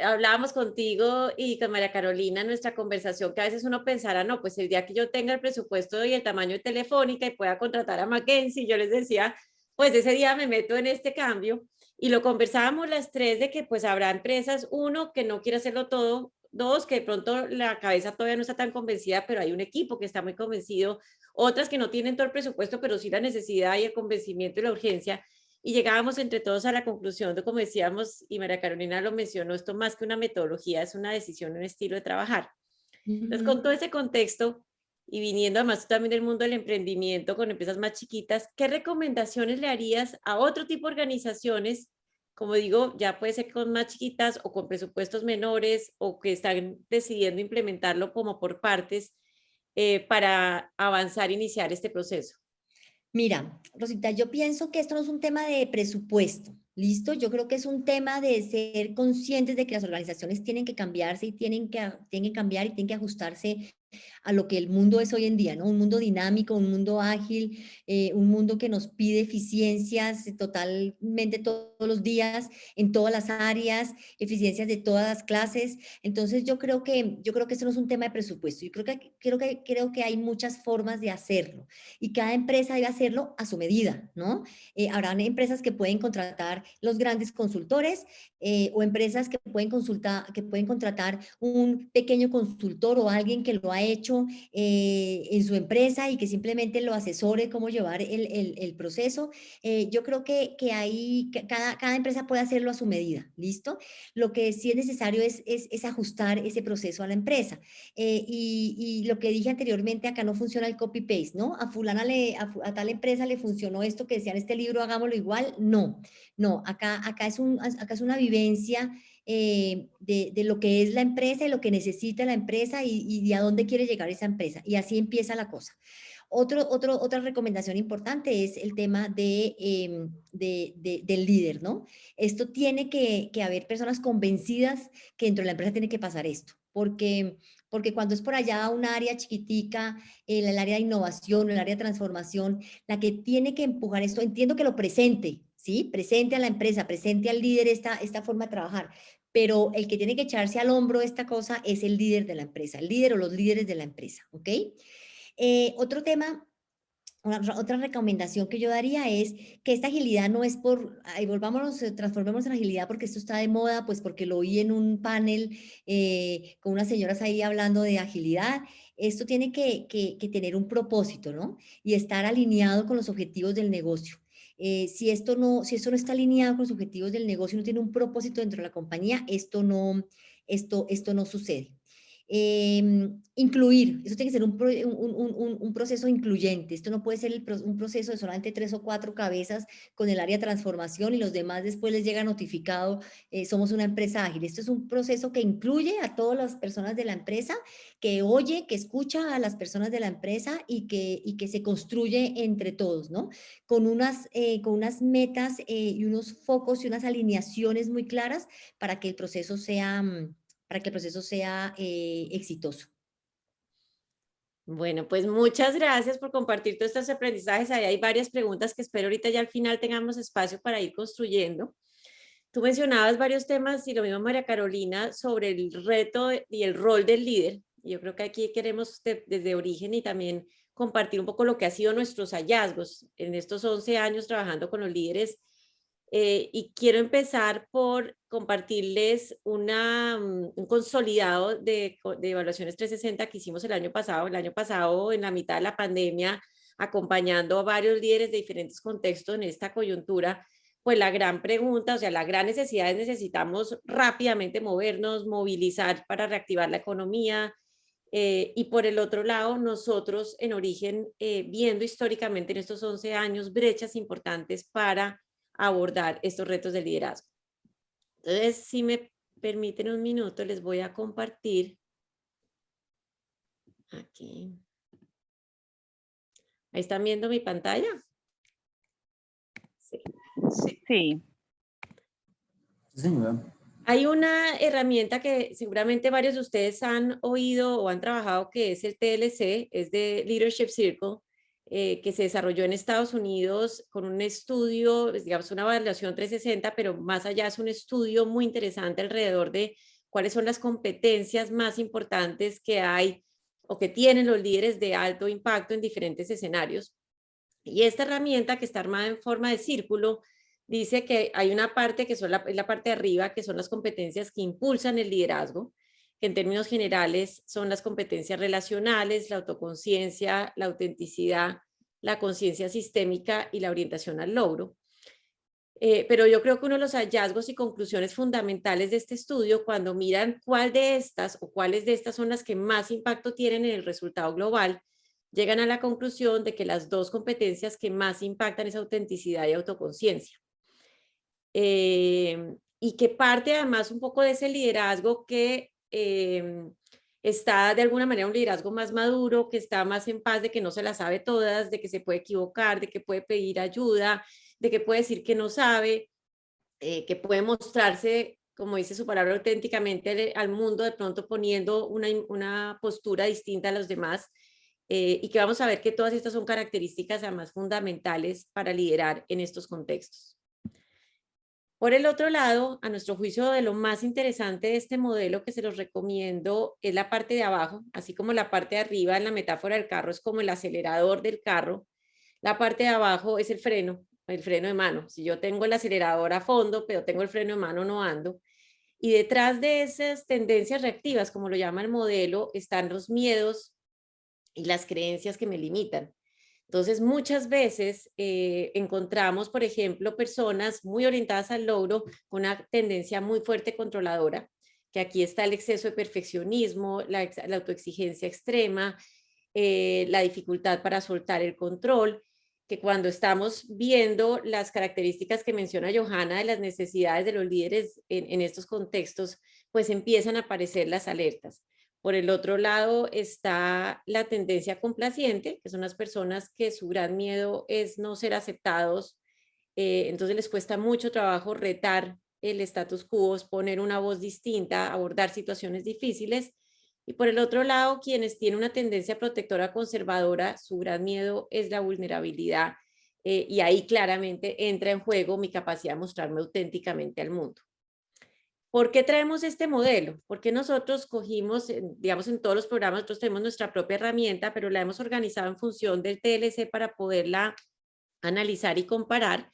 hablábamos contigo y con María Carolina en nuestra conversación, que a veces uno pensara, no, pues el día que yo tenga el presupuesto y el tamaño de Telefónica y pueda contratar a McKinsey, yo les decía, pues ese día me meto en este cambio. Y lo conversábamos las tres de que pues habrá empresas, uno, que no quiere hacerlo todo, dos, que de pronto la cabeza todavía no está tan convencida, pero hay un equipo que está muy convencido, otras que no tienen todo el presupuesto, pero sí la necesidad y el convencimiento y la urgencia. Y llegábamos entre todos a la conclusión de, como decíamos, y María Carolina lo mencionó, esto más que una metodología, es una decisión, un estilo de trabajar. Entonces, con todo ese contexto, y viniendo además también del mundo del emprendimiento con empresas más chiquitas, ¿qué recomendaciones le harías a otro tipo de organizaciones? Como digo, ya puede ser con más chiquitas o con presupuestos menores o que están decidiendo implementarlo como por partes para avanzar e iniciar este proceso. Mira, Rosita, yo pienso que esto no es un tema de presupuesto, ¿listo? Yo creo que es un tema de ser conscientes de que las organizaciones tienen que cambiarse y tienen que cambiar y tienen que ajustarse a lo que el mundo es hoy en día, ¿no? Un mundo dinámico, un mundo ágil, un mundo que nos pide eficiencias totalmente todos los días, en todas las áreas, eficiencias de todas las clases. Entonces yo creo que esto no es un tema de presupuesto. Yo creo que hay muchas formas de hacerlo y cada empresa debe hacerlo a su medida, ¿no? Habrán empresas que pueden contratar los grandes consultores o empresas que pueden contratar un pequeño consultor o alguien que lo ha hecho en su empresa y que simplemente lo asesore cómo llevar el proceso. Yo creo que cada empresa puede hacerlo a su medida, ¿listo? Lo que sí es necesario es ajustar ese proceso a la empresa. Y lo que dije anteriormente, acá no funciona el copy-paste, ¿no? A tal empresa le funcionó esto que decía en este libro, hagámoslo igual. No, acá es una vivencia de lo que es la empresa y lo que necesita la empresa y de a dónde quiere llegar esa empresa. Y así empieza la cosa. Otra recomendación importante es el tema del líder, ¿no? Esto tiene que haber personas convencidas que dentro de la empresa tiene que pasar esto, porque cuando es por allá un área chiquitica, el área de innovación, el área de transformación, la que tiene que empujar esto, entiendo que lo presente, ¿sí? Presente a la empresa, presente al líder esta forma de trabajar, pero el que tiene que echarse al hombro esta cosa es el líder de la empresa, el líder o los líderes de la empresa, ¿ok? Otro tema, otra recomendación que yo daría es que esta agilidad no es por, ay, volvámonos, transformémonos en agilidad porque esto está de moda, pues porque lo oí en un panel con unas señoras ahí hablando de agilidad. Esto tiene que tener un propósito, ¿no? Y estar alineado con los objetivos del negocio. Si esto no está alineado con los objetivos del negocio, no tiene un propósito dentro de la compañía, esto no sucede. Incluir, eso tiene que ser un proceso incluyente. Esto no puede ser un proceso de solamente 3 o 4 cabezas con el área de transformación y los demás después les llega notificado, somos una empresa ágil. Esto es un proceso que incluye a todas las personas de la empresa, que oye, que escucha a las personas de la empresa y que se construye entre todos, ¿no? Con unas metas y unos focos y unas alineaciones muy claras para que el proceso sea exitoso. Bueno, pues muchas gracias por compartir todos estos aprendizajes. Ahí hay varias preguntas que espero ahorita ya al final tengamos espacio para ir construyendo. Tú mencionabas varios temas y lo mismo María Carolina sobre el reto y el rol del líder. Yo creo que aquí queremos desde origen y también compartir un poco lo que ha sido nuestros hallazgos en estos 11 años trabajando con los líderes. Y quiero empezar por compartirles un consolidado de evaluaciones 360 que hicimos el año pasado. El año pasado, en la mitad de la pandemia, acompañando a varios líderes de diferentes contextos en esta coyuntura, pues la gran pregunta, o sea, la gran necesidad es necesitamos rápidamente movernos, movilizar para reactivar la economía. Y por el otro lado, nosotros en Origen, viendo históricamente en estos 11 años brechas importantes para abordar estos retos de liderazgo. Entonces, si me permiten un minuto, les voy a compartir aquí. ¿Ahí están viendo mi pantalla? Sí. Sí. Hay una herramienta que seguramente varios de ustedes han oído o han trabajado, que es el TLC, es de Leadership Circle, que se desarrolló en Estados Unidos con un estudio, digamos una evaluación 360, pero más allá es un estudio muy interesante alrededor de cuáles son las competencias más importantes que hay o que tienen los líderes de alto impacto en diferentes escenarios. Y esta herramienta, que está armada en forma de círculo, dice que hay una parte que es la parte de arriba, que son las competencias que impulsan el liderazgo, que en términos generales son las competencias relacionales, la autoconciencia, la autenticidad, la conciencia sistémica y la orientación al logro. Pero yo creo que uno de los hallazgos y conclusiones fundamentales de este estudio, cuando miran cuál de estas o cuáles de estas son las que más impacto tienen en el resultado global, llegan a la conclusión de que las dos competencias que más impactan es autenticidad y autoconciencia. Y que parte además un poco de ese liderazgo que está de alguna manera un liderazgo más maduro, que está más en paz de que no se las sabe todas, de que se puede equivocar, de que puede pedir ayuda, de que puede decir que no sabe, que puede mostrarse, como dice su palabra, auténticamente al mundo, de pronto poniendo una postura distinta a los demás, y que vamos a ver que todas estas son características además fundamentales para liderar en estos contextos. Por el otro lado, a nuestro juicio, de lo más interesante de este modelo que se los recomiendo es la parte de abajo, así como la parte de arriba en la metáfora del carro es como el acelerador del carro. La parte de abajo es el freno de mano. Si yo tengo el acelerador a fondo, pero tengo el freno de mano, no ando. Y detrás de esas tendencias reactivas, como lo llama el modelo, están los miedos y las creencias que me limitan. Entonces, muchas veces encontramos, por ejemplo, personas muy orientadas al logro con una tendencia muy fuerte controladora, que aquí está el exceso de perfeccionismo, la autoexigencia extrema, la dificultad para soltar el control, que cuando estamos viendo las características que menciona Johanna de las necesidades de los líderes en estos contextos, pues empiezan a aparecer las alertas. Por el otro lado está la tendencia complaciente, que son las personas que su gran miedo es no ser aceptados, entonces les cuesta mucho trabajo retar el status quo, poner una voz distinta, abordar situaciones difíciles. Y por el otro lado, quienes tienen una tendencia protectora conservadora, su gran miedo es la vulnerabilidad, y ahí claramente entra en juego mi capacidad de mostrarme auténticamente al mundo. ¿Por qué traemos este modelo? Porque nosotros cogimos, digamos, en todos los programas, nosotros tenemos nuestra propia herramienta, pero la hemos organizado en función del TLC para poderla analizar y comparar.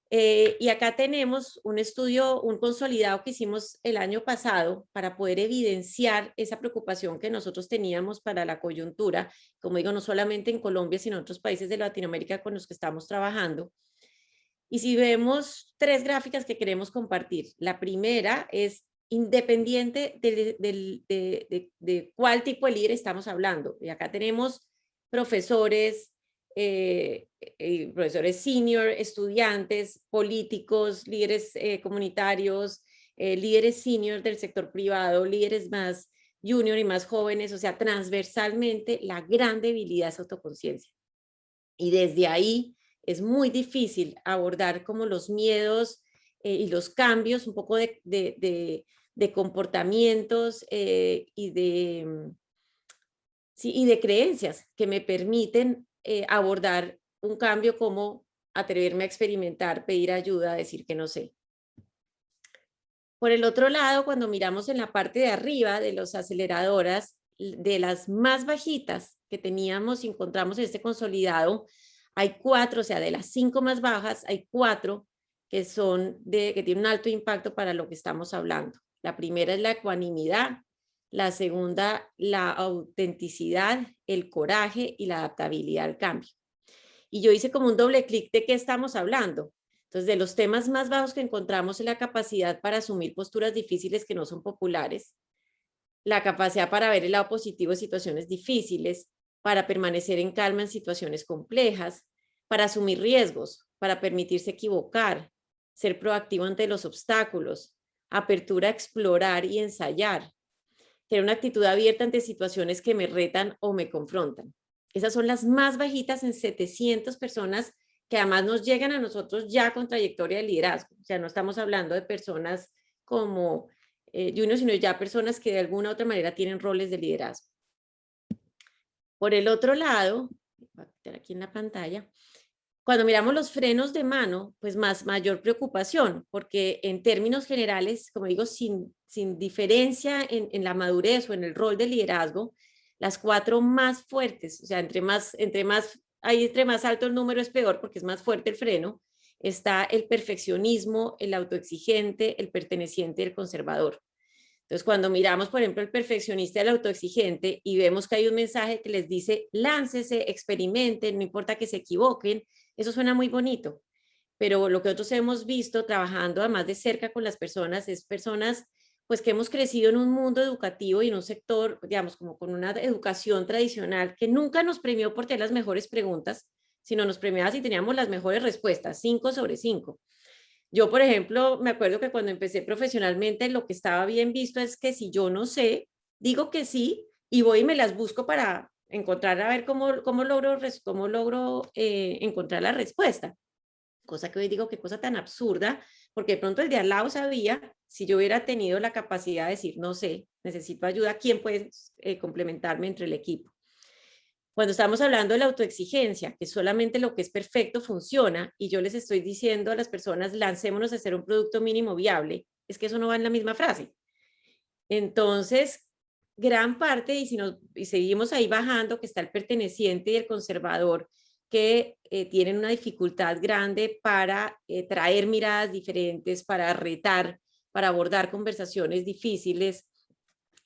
Y acá tenemos un estudio, un consolidado que hicimos el año pasado para poder evidenciar esa preocupación que nosotros teníamos para la coyuntura, como digo, no solamente en Colombia, sino en otros países de Latinoamérica con los que estamos trabajando. Y si vemos 3 gráficas que queremos compartir, la primera es independiente de cuál tipo de líder estamos hablando. Y acá tenemos profesores, profesores senior, estudiantes, políticos, líderes comunitarios, líderes senior del sector privado, líderes más junior y más jóvenes, o sea, transversalmente la gran debilidad es autoconciencia. Y desde ahí es muy difícil abordar como los miedos y los cambios, un poco de comportamientos y de creencias que me permiten abordar un cambio como atreverme a experimentar, pedir ayuda, decir que no sé. Por el otro lado, cuando miramos en la parte de arriba de las aceleradoras, de las más bajitas que teníamos y encontramos en este consolidado, hay 4, o sea, de las 5 más bajas, hay 4 que tienen un alto impacto para lo que estamos hablando. La primera es la ecuanimidad, la segunda, la autenticidad, el coraje y la adaptabilidad al cambio. Y yo hice como un doble clic de qué estamos hablando. Entonces, de los temas más bajos que encontramos es la capacidad para asumir posturas difíciles que no son populares, la capacidad para ver el lado positivo de situaciones difíciles, para permanecer en calma en situaciones complejas, para asumir riesgos, para permitirse equivocar, ser proactivo ante los obstáculos, apertura a explorar y ensayar, tener una actitud abierta ante situaciones que me retan o me confrontan. Esas son las más bajitas en 700 personas que además nos llegan a nosotros ya con trayectoria de liderazgo. O sea, no estamos hablando de personas como juniors, sino ya personas que de alguna u otra manera tienen roles de liderazgo. Por el otro lado, voy a quitar aquí en la pantalla, cuando miramos los frenos de mano, pues mayor preocupación, porque en términos generales, como digo, sin diferencia en la madurez o en el rol de liderazgo, las 4 más fuertes, o sea, entre más alto el número es peor porque es más fuerte el freno, está el perfeccionismo, el autoexigente, el perteneciente y el conservador. Entonces, cuando miramos, por ejemplo, el perfeccionista y el autoexigente y vemos que hay un mensaje que les dice, láncese, experimenten, no importa que se equivoquen, eso suena muy bonito. Pero lo que nosotros hemos visto trabajando además de cerca con las personas es personas pues que hemos crecido en un mundo educativo y en un sector, digamos, como con una educación tradicional que nunca nos premió por tener las mejores preguntas, sino nos premiaba si teníamos las mejores respuestas, 5 sobre 5. Yo, por ejemplo, me acuerdo que cuando empecé profesionalmente, lo que estaba bien visto es que si yo no sé, digo que sí y voy y me las busco para encontrar, a ver cómo logro encontrar la respuesta. Cosa que hoy digo, qué cosa tan absurda, porque de pronto el de al lado sabía, si yo hubiera tenido la capacidad de decir, no sé, necesito ayuda, ¿quién puede complementarme entre el equipo? Cuando estamos hablando de la autoexigencia, que solamente lo que es perfecto funciona, y yo les estoy diciendo a las personas, lancémonos a hacer un producto mínimo viable, es que eso no va en la misma frase. Entonces, gran parte, y seguimos ahí bajando, que está el perteneciente y el conservador, que tienen una dificultad grande para traer miradas diferentes, para retar, para abordar conversaciones difíciles,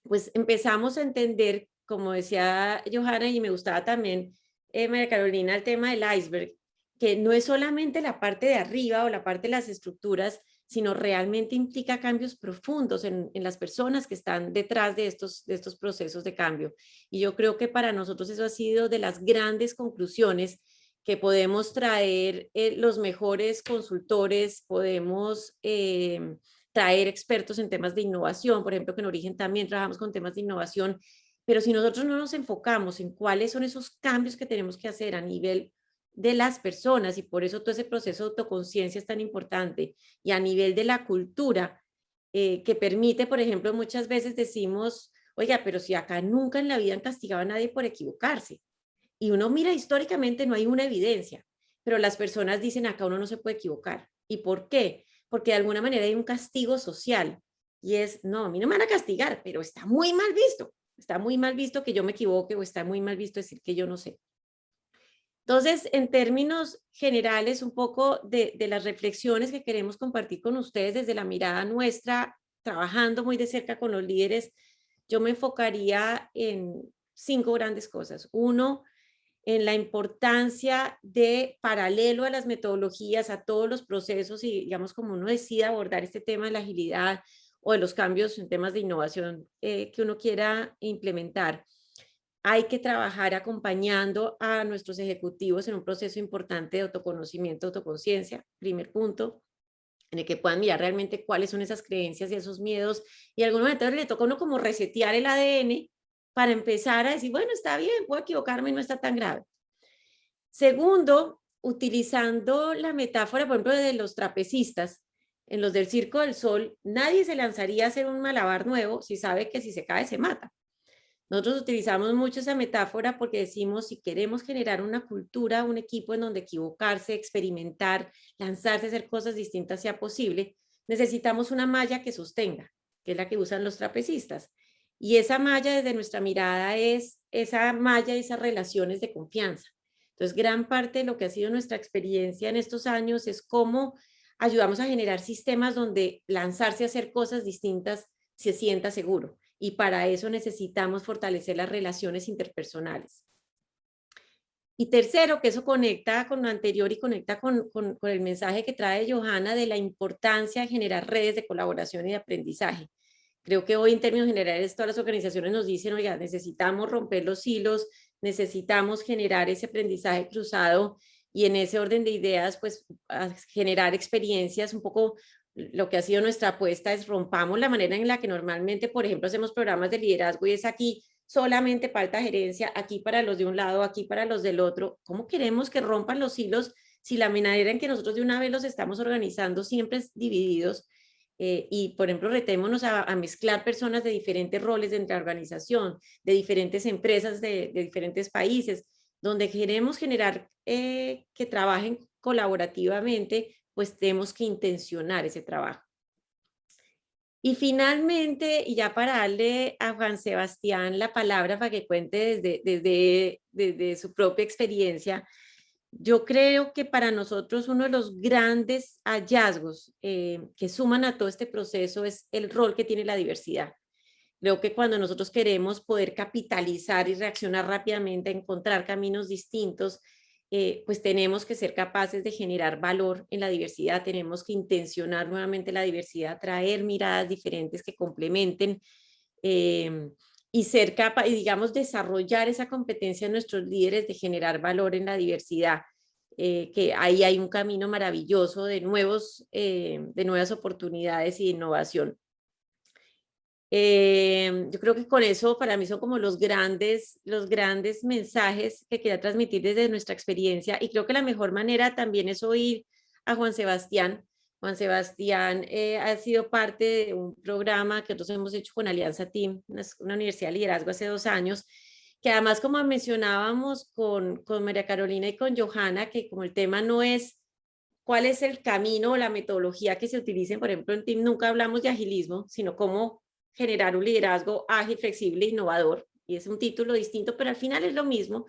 pues empezamos a entender, como decía Johanna, y me gustaba también, María Carolina, el tema del iceberg, que no es solamente la parte de arriba o la parte de las estructuras, sino realmente implica cambios profundos en las personas que están detrás de estos procesos de cambio. Y yo creo que para nosotros eso ha sido de las grandes conclusiones que podemos traer los mejores consultores, podemos traer expertos en temas de innovación, por ejemplo, que en Origen también trabajamos con temas de innovación, pero si nosotros no nos enfocamos en cuáles son esos cambios que tenemos que hacer a nivel de las personas, y por eso todo ese proceso de autoconciencia es tan importante, y a nivel de la cultura, que permite, por ejemplo, muchas veces decimos, oiga, pero si acá nunca en la vida han castigado a nadie por equivocarse, y uno mira históricamente, no hay una evidencia, pero las personas dicen acá uno no se puede equivocar. ¿Y por qué? Porque de alguna manera hay un castigo social y es, no, a mí no me van a castigar, pero está muy mal visto. Está muy mal visto que yo me equivoque o está muy mal visto decir que yo no sé. Entonces, en términos generales, un poco de las reflexiones que queremos compartir con ustedes desde la mirada nuestra, trabajando muy de cerca con los líderes, yo me enfocaría en 5 grandes cosas. Uno, en la importancia de, paralelo a las metodologías, a todos los procesos y, digamos, como uno decida abordar este tema de la agilidad o de los cambios en temas de innovación que uno quiera implementar, hay que trabajar acompañando a nuestros ejecutivos en un proceso importante de autoconocimiento, autoconciencia, primer punto, en el que puedan mirar realmente cuáles son esas creencias y esos miedos. Y en algún momento le toca a uno como resetear el ADN para empezar a decir, bueno, está bien, puedo equivocarme y no está tan grave. Segundo, utilizando la metáfora, por ejemplo, de los trapecistas, en los del Circo del Sol, nadie se lanzaría a hacer un malabar nuevo si sabe que si se cae se mata. Nosotros utilizamos mucho esa metáfora porque decimos, si queremos generar una cultura, un equipo en donde equivocarse, experimentar, lanzarse a hacer cosas distintas sea posible, necesitamos una malla que sostenga, que es la que usan los trapecistas. Y esa malla, desde nuestra mirada, es esa malla y esas relaciones de confianza. Entonces, gran parte de lo que ha sido nuestra experiencia en estos años es cómo ayudamos a generar sistemas donde lanzarse a hacer cosas distintas se sienta seguro. Y para eso necesitamos fortalecer las relaciones interpersonales. Y tercero, que eso conecta con lo anterior y conecta con el mensaje que trae Johanna de la importancia de generar redes de colaboración y de aprendizaje. Creo que hoy en términos generales todas las organizaciones nos dicen, oiga, necesitamos romper los hilos, necesitamos generar ese aprendizaje cruzado y en ese orden de ideas, pues generar experiencias un poco. Lo que ha sido nuestra apuesta es rompamos la manera en la que normalmente, por ejemplo, hacemos programas de liderazgo y es aquí solamente para alta gerencia, aquí para los de un lado, aquí para los del otro. ¿Cómo queremos que rompan los hilos si la manera en que nosotros de una vez los estamos organizando siempre es divididos? Y, por ejemplo, retémonos a mezclar personas de diferentes roles dentro de la organización, de diferentes empresas, de diferentes países, donde queremos generar que trabajen colaborativamente, pues tenemos que intencionar ese trabajo. Y finalmente, y ya para darle a Juan Sebastián la palabra para que cuente desde su propia experiencia, yo creo que para nosotros uno de los grandes hallazgos que suman a todo este proceso es el rol que tiene la diversidad. Creo que cuando nosotros queremos poder capitalizar y reaccionar rápidamente, encontrar caminos distintos, pues tenemos que ser capaces de generar valor en la diversidad, tenemos que intencionar nuevamente la diversidad, traer miradas diferentes que complementen y ser capaz, y digamos, desarrollar esa competencia en nuestros líderes de generar valor en la diversidad. Que ahí hay un camino maravilloso de nuevas oportunidades y de innovación. Yo creo que con eso para mí son como los grandes mensajes que quería transmitir desde nuestra experiencia y creo que la mejor manera también es oír a Juan Sebastián. Juan Sebastián ha sido parte de un programa que nosotros hemos hecho con Alianza Team, una universidad de liderazgo hace 2 años, que además como mencionábamos con María Carolina y con Johanna, que como el tema no es cuál es el camino o la metodología que se utilicen, por ejemplo en Team nunca hablamos de agilismo, sino cómo generar un liderazgo ágil, flexible, innovador, y es un título distinto, pero al final es lo mismo.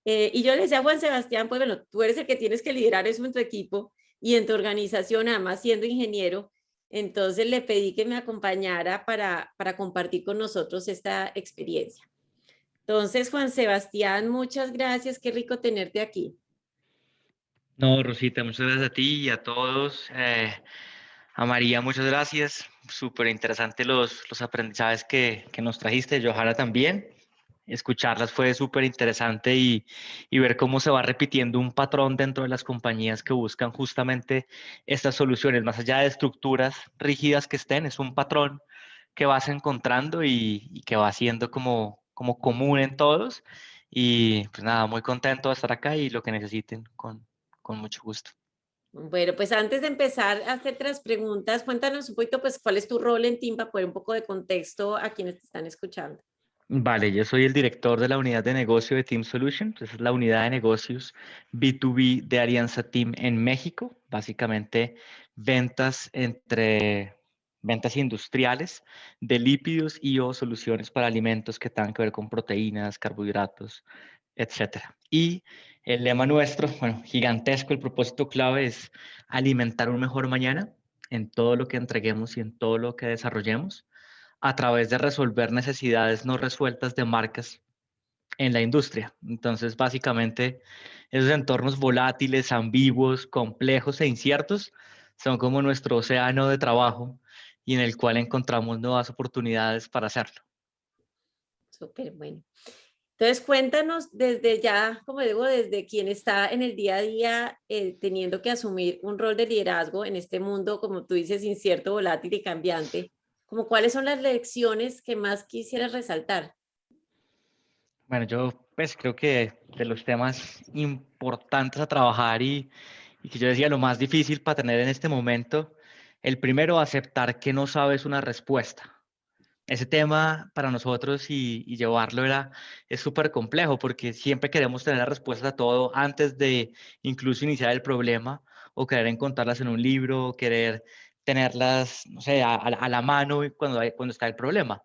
Y yo le decía a Juan Sebastián, pues bueno, tú eres el que tienes que liderar eso en tu equipo y en tu organización, además siendo ingeniero, entonces le pedí que me acompañara para compartir con nosotros esta experiencia. Entonces, Juan Sebastián, muchas gracias, qué rico tenerte aquí. No, Rosita, muchas gracias a ti y a todos. A María, muchas gracias. Súper interesante los aprendizajes que nos trajiste. Johanna también. Escucharlas fue súper interesante y ver cómo se va repitiendo un patrón dentro de las compañías que buscan justamente estas soluciones, más allá de estructuras rígidas que estén, es un patrón que vas encontrando y que va siendo como común en todos. Y pues nada, muy contento de estar acá y lo que necesiten con mucho gusto. Bueno, pues antes de empezar a hacer otras preguntas, cuéntanos un poquito, pues, cuál es tu rol en Team para poner un poco de contexto a quienes te están escuchando. Vale, yo soy el director de la unidad de negocio de Team Solutions. Esa es la unidad de negocios B2B de Alianza Team en México. Básicamente, ventas entre ventas industriales de lípidos y o soluciones para alimentos que tengan que ver con proteínas, carbohidratos, etcétera. Y el lema nuestro, bueno, gigantesco, el propósito clave es alimentar un mejor mañana en todo lo que entreguemos y en todo lo que desarrollemos a través de resolver necesidades no resueltas de marcas en la industria. Entonces, básicamente, esos entornos volátiles, ambiguos, complejos e inciertos son como nuestro océano de trabajo y en el cual encontramos nuevas oportunidades para hacerlo. Súper bueno. Entonces, cuéntanos desde ya, como digo, desde quien está en el día a día teniendo que asumir un rol de liderazgo en este mundo, como tú dices, incierto, volátil y cambiante, como cuáles son las lecciones que más quisieras resaltar. Bueno, yo pues creo que de los temas importantes a trabajar y que yo decía lo más difícil para tener en este momento, el primero, aceptar que no sabes una respuesta. Ese tema para nosotros y llevarlo es súper complejo porque siempre queremos tener la respuesta a todo antes de incluso iniciar el problema o querer encontrarlas en un libro o querer tenerlas, no sé, a la mano cuando está el problema.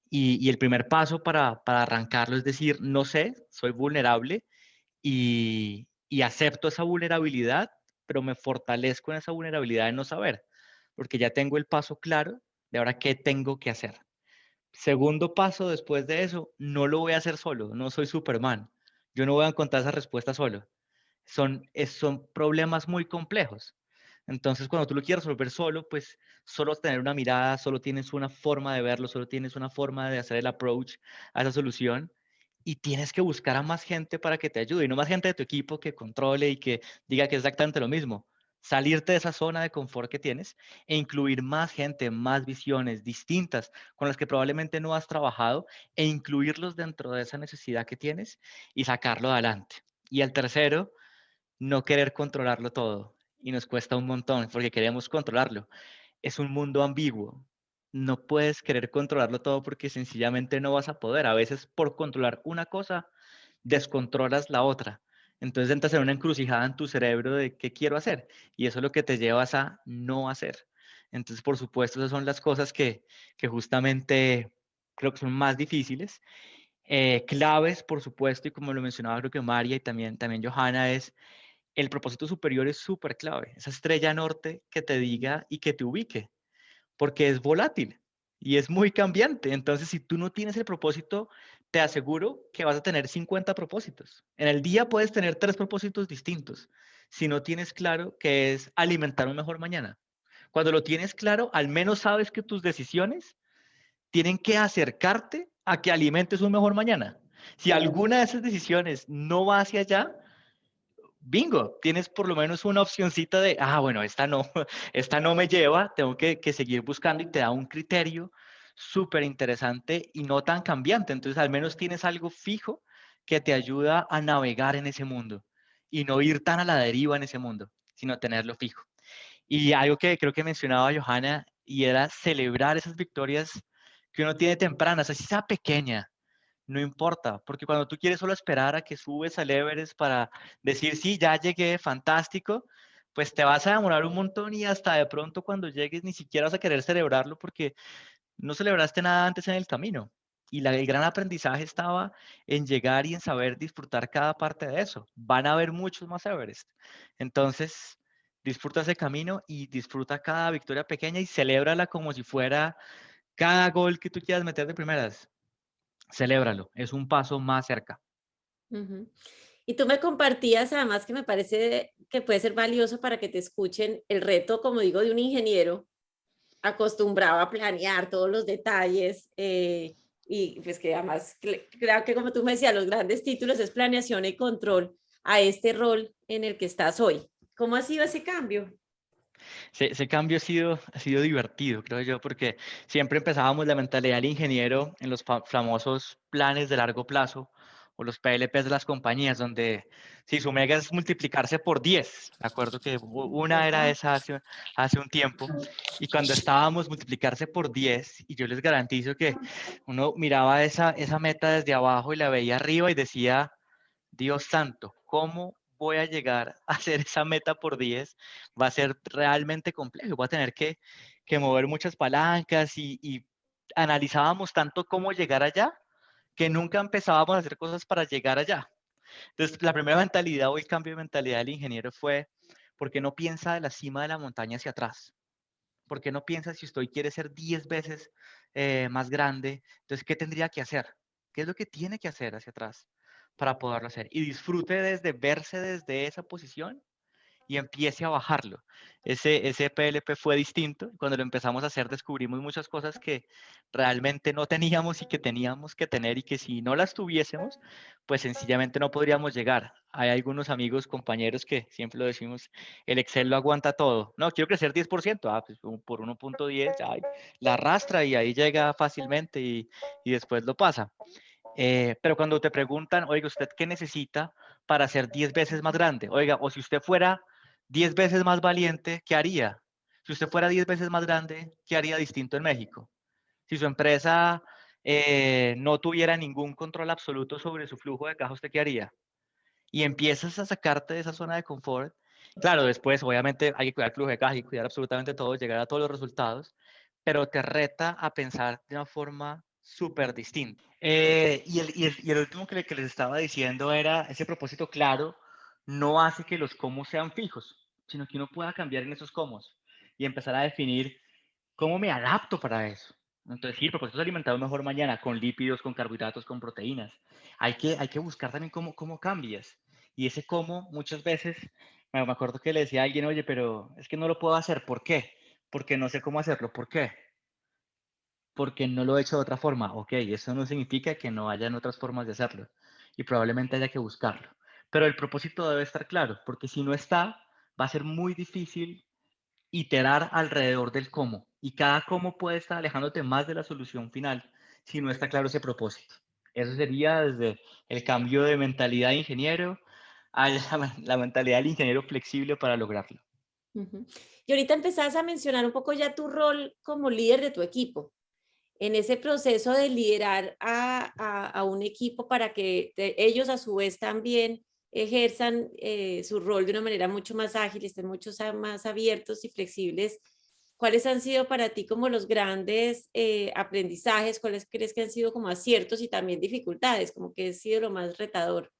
Y el primer paso para arrancarlo es decir, no sé, soy vulnerable y acepto esa vulnerabilidad, pero me fortalezco en esa vulnerabilidad de no saber, porque ya tengo el paso claro de ahora qué tengo que hacer. Segundo paso después de eso, no lo voy a hacer solo, no soy Superman. Yo no voy a encontrar esa respuesta solo. Son problemas muy complejos. Entonces, cuando tú lo quieres resolver solo, pues solo tener una mirada, solo tienes una forma de verlo, solo tienes una forma de hacer el approach a esa solución y tienes que buscar a más gente para que te ayude y no más gente de tu equipo que controle y que diga que es exactamente lo mismo. Salirte de esa zona de confort que tienes e incluir más gente, más visiones distintas con las que probablemente no has trabajado e incluirlos dentro de esa necesidad que tienes y sacarlo adelante. Y el tercero, no querer controlarlo todo. Y nos cuesta un montón porque queremos controlarlo. Es un mundo ambiguo. No puedes querer controlarlo todo porque sencillamente no vas a poder. A veces por controlar una cosa, descontrolas la otra. Entonces entras en una encrucijada en tu cerebro de qué quiero hacer. Y eso es lo que te llevas a no hacer. Entonces, por supuesto, esas son las cosas que justamente creo que son más difíciles. Claves, por supuesto, y como lo mencionaba creo que María y también Johanna, es el propósito superior es súper clave. Esa estrella norte que te diga y que te ubique, porque es volátil y es muy cambiante. Entonces, si tú no tienes el propósito, te aseguro que vas a tener 50 propósitos. En el día puedes tener 3 propósitos distintos, si no tienes claro que es alimentar un mejor mañana. Cuando lo tienes claro, al menos sabes que tus decisiones tienen que acercarte a que alimentes un mejor mañana. Si alguna de esas decisiones no va hacia allá, bingo, tienes por lo menos una opcioncita de, bueno, esta no me lleva, tengo que seguir buscando y te da un criterio súper interesante y no tan cambiante. Entonces, al menos tienes algo fijo que te ayuda a navegar en ese mundo y no ir tan a la deriva en ese mundo, sino tenerlo fijo. Y algo que creo que mencionaba Johanna y era celebrar esas victorias que uno tiene tempranas, así sea pequeña, no importa, porque cuando tú quieres solo esperar a que subes al Everest para decir, sí, ya llegué, fantástico, pues te vas a demorar un montón y hasta de pronto cuando llegues ni siquiera vas a querer celebrarlo porque no celebraste nada antes en el camino. Y el gran aprendizaje estaba en llegar y en saber disfrutar cada parte de eso. Van a haber muchos más Everest. Entonces, disfruta ese camino y disfruta cada victoria pequeña y celébrala como si fuera cada gol que tú quieras meter de primeras. Celébralo, es un paso más cerca. Ujú. Y tú me compartías, además que me parece que puede ser valioso para que te escuchen el reto, como digo, de un ingeniero acostumbrado a planear todos los detalles y pues que además, creo que como tú me decías, los grandes títulos es planeación y control a este rol en el que estás hoy. ¿Cómo ha sido ese cambio? Ese cambio ha sido divertido, creo yo, porque siempre empezábamos la mentalidad del ingeniero en los famosos planes de largo plazo o los PLPs de las compañías, donde si su mega es multiplicarse por 10, me acuerdo que una era ¿Verdad? esa hace un tiempo, y cuando estábamos multiplicarse por 10, y yo les garantizo que uno miraba esa meta desde abajo y la veía arriba y decía, Dios santo, ¿cómo voy a llegar a hacer esa meta por 10? Va a ser realmente complejo. Voy a tener que que mover muchas palancas y analizábamos tanto cómo llegar allá que nunca empezábamos a hacer cosas para llegar allá. Entonces, la primera mentalidad o el cambio de mentalidad del ingeniero fue, ¿por qué no piensa de la cima de la montaña hacia atrás? ¿Por qué no piensa si usted quiere ser 10 veces más grande? Entonces, ¿qué tendría que hacer? ¿Qué es lo que tiene que hacer hacia atrás para poderlo hacer? Y disfrute desde verse desde esa posición y empiece a bajarlo. Ese PLP fue distinto. Cuando lo empezamos a hacer descubrimos muchas cosas que realmente no teníamos y que teníamos que tener y que si no las tuviésemos, pues sencillamente no podríamos llegar. Hay algunos amigos, compañeros que siempre lo decimos, el Excel lo aguanta todo. No, quiero crecer 10%. Pues por 1.10 ya la arrastra y ahí llega fácilmente y después lo pasa. Pero cuando te preguntan, oiga, ¿usted qué necesita para ser 10 veces más grande? Oiga, o si usted fuera 10 veces más valiente, ¿qué haría? Si usted fuera 10 veces más grande, ¿qué haría distinto en México? Si su empresa no tuviera ningún control absoluto sobre su flujo de caja, ¿usted qué haría? Y empiezas a sacarte de esa zona de confort. Claro, después obviamente hay que cuidar el flujo de caja, hay que cuidar absolutamente todo, llegar a todos los resultados, pero te reta a pensar de una forma súper distinta. Y el último que les estaba diciendo era, ese propósito claro no hace que los cómo sean fijos, sino que uno pueda cambiar en esos cómo y empezar a definir cómo me adapto para eso. Entonces, sí, el propósito es alimentar un mejor mañana con lípidos, con carbohidratos, con proteínas. Hay que buscar también cómo cambias. Y ese cómo, muchas veces, me acuerdo que le decía a alguien, oye, pero es que no lo puedo hacer. ¿Por qué? Porque no sé cómo hacerlo. ¿Por qué? Porque no lo he hecho de otra forma. Ok, eso no significa que no hayan otras formas de hacerlo. Y probablemente haya que buscarlo. Pero el propósito debe estar claro, porque si no está, va a ser muy difícil iterar alrededor del cómo. Y cada cómo puede estar alejándote más de la solución final si no está claro ese propósito. Eso sería desde el cambio de mentalidad de ingeniero a la mentalidad del ingeniero flexible para lograrlo. Ujú. Y ahorita empezás a mencionar un poco ya tu rol como líder de tu equipo, en ese proceso de liderar a un equipo para que ellos a su vez también ejerzan su rol de una manera mucho más ágil, estén mucho más abiertos y flexibles. ¿Cuáles han sido para ti como los grandes aprendizajes? ¿Cuáles crees que han sido como aciertos y también dificultades? Como que ha sido lo más retador.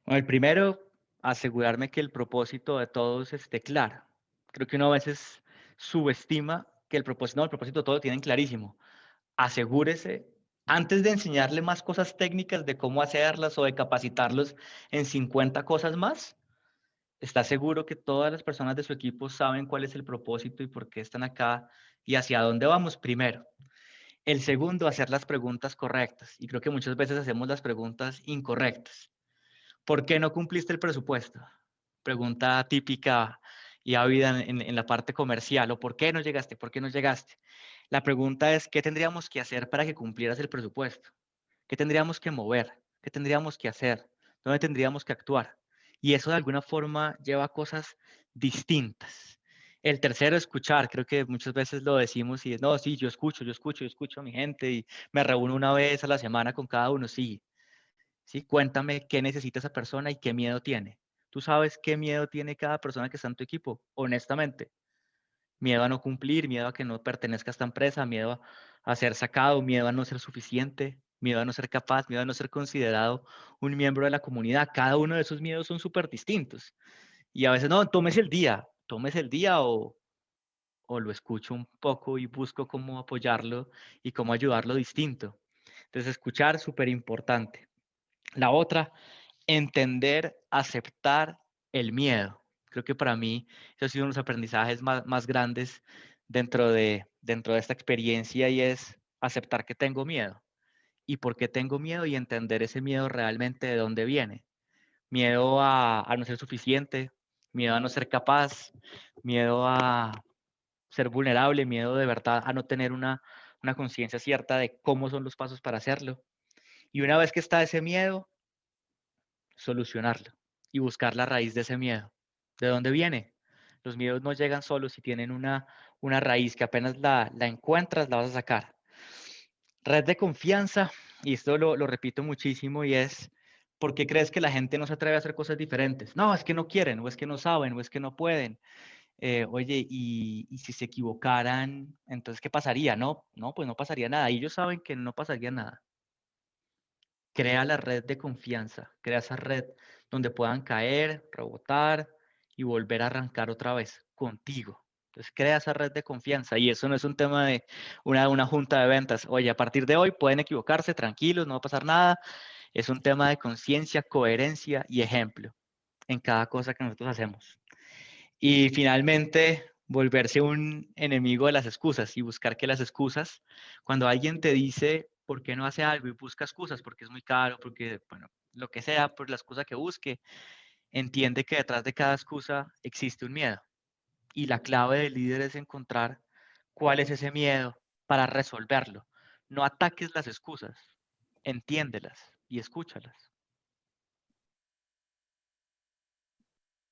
Bueno, el primero, asegurarme que el propósito de todos esté claro. Creo que uno a veces subestima que el propósito, no, el propósito todo lo tienen clarísimo. Asegúrese, antes de enseñarle más cosas técnicas de cómo hacerlas o de capacitarlos en 50 cosas más, está seguro que todas las personas de su equipo saben cuál es el propósito y por qué están acá y hacia dónde vamos primero. El segundo, hacer las preguntas correctas. Y creo que muchas veces hacemos las preguntas incorrectas. ¿Por qué no cumpliste el presupuesto? Pregunta típica y ávida en la parte comercial. ¿O por qué no llegaste? ¿Por qué no llegaste? La pregunta es, ¿qué tendríamos que hacer para que cumplieras el presupuesto? ¿Qué tendríamos que mover? ¿Qué tendríamos que hacer? ¿Dónde tendríamos que actuar? Y eso de alguna forma lleva a cosas distintas. El tercero, escuchar. Creo que muchas veces lo decimos y es, no, sí, yo escucho a mi gente y me reúno una vez a la semana con cada uno. Sí, sí, cuéntame qué necesita esa persona y qué miedo tiene. ¿Tú sabes qué miedo tiene cada persona que está en tu equipo? Honestamente. Miedo a no cumplir, miedo a que no pertenezca a esta empresa, miedo a ser sacado, miedo a no ser suficiente, miedo a no ser capaz, miedo a no ser considerado un miembro de la comunidad. Cada uno de esos miedos son súper distintos. Y a veces, no, tómese el día o lo escucho un poco y busco cómo apoyarlo y cómo ayudarlo distinto. Entonces, escuchar, súper importante. La otra, entender, aceptar el miedo. Creo que para mí eso ha sido uno de los aprendizajes más grandes dentro de esta experiencia y es aceptar que tengo miedo. ¿Y por qué tengo miedo? Y entender ese miedo realmente de dónde viene. Miedo a no ser suficiente, miedo a no ser capaz, miedo a ser vulnerable, miedo de verdad a no tener una conciencia cierta de cómo son los pasos para hacerlo. Y una vez que está ese miedo, solucionarlo y buscar la raíz de ese miedo. ¿De dónde viene? Los miedos no llegan solos y tienen una raíz que apenas la encuentras, la vas a sacar. Red de confianza, y esto lo repito muchísimo, y es, ¿por qué crees que la gente no se atreve a hacer cosas diferentes? No, es que no quieren, o es que no saben, o es que no pueden. oye, y si se equivocaran, entonces, ¿qué pasaría? No, pues no pasaría nada. Y ellos saben que no pasaría nada. Crea la red de confianza, crea esa red donde puedan caer, rebotar y volver a arrancar otra vez contigo. Entonces crea esa red de confianza y eso no es un tema de una junta de ventas. Oye, a partir de hoy pueden equivocarse, tranquilos, no va a pasar nada. Es un tema de conciencia, coherencia y ejemplo en cada cosa que nosotros hacemos. Y finalmente, volverse un enemigo de las excusas y buscar que las excusas, cuando alguien te dice por qué no hace algo y busca excusas, porque es muy caro, porque, bueno, lo que sea, por la excusa que busque, entiende que detrás de cada excusa existe un miedo. Y la clave del líder es encontrar cuál es ese miedo para resolverlo. No ataques las excusas, entiéndelas y escúchalas.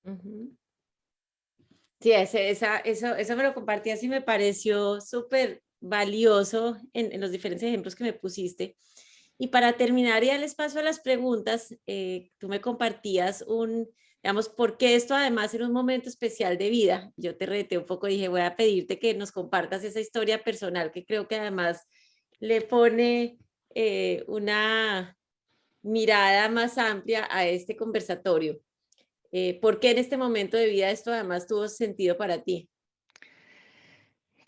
Ujú. Sí, eso me lo compartías y me pareció súper valioso en los diferentes ejemplos que me pusiste. Y para terminar y darle espacio a las preguntas, tú me compartías digamos, por qué esto además era un momento especial de vida. Yo te reté un poco, dije, voy a pedirte que nos compartas esa historia personal que creo que además le pone una mirada más amplia a este conversatorio. ¿Por qué en este momento de vida esto además tuvo sentido para ti?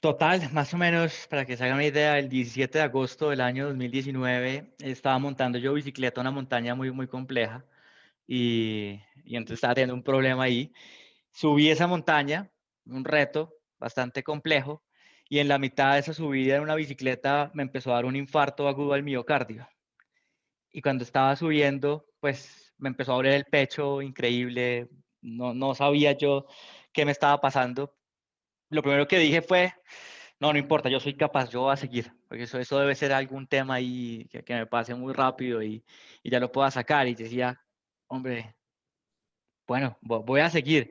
Total, más o menos, para que se hagan una idea, el 17 de agosto del año 2019 estaba montando yo bicicleta una montaña muy, muy compleja y entonces estaba teniendo un problema ahí. Subí esa montaña, un reto bastante complejo, y en la mitad de esa subida en una bicicleta me empezó a dar un infarto agudo al miocardio. Y cuando estaba subiendo, pues me empezó a doler el pecho increíble, no sabía yo qué me estaba pasando. Lo primero que dije fue, no importa, yo soy capaz, yo voy a seguir, porque eso debe ser algún tema ahí que me pase muy rápido y ya lo pueda sacar. Y decía, hombre, bueno, voy a seguir.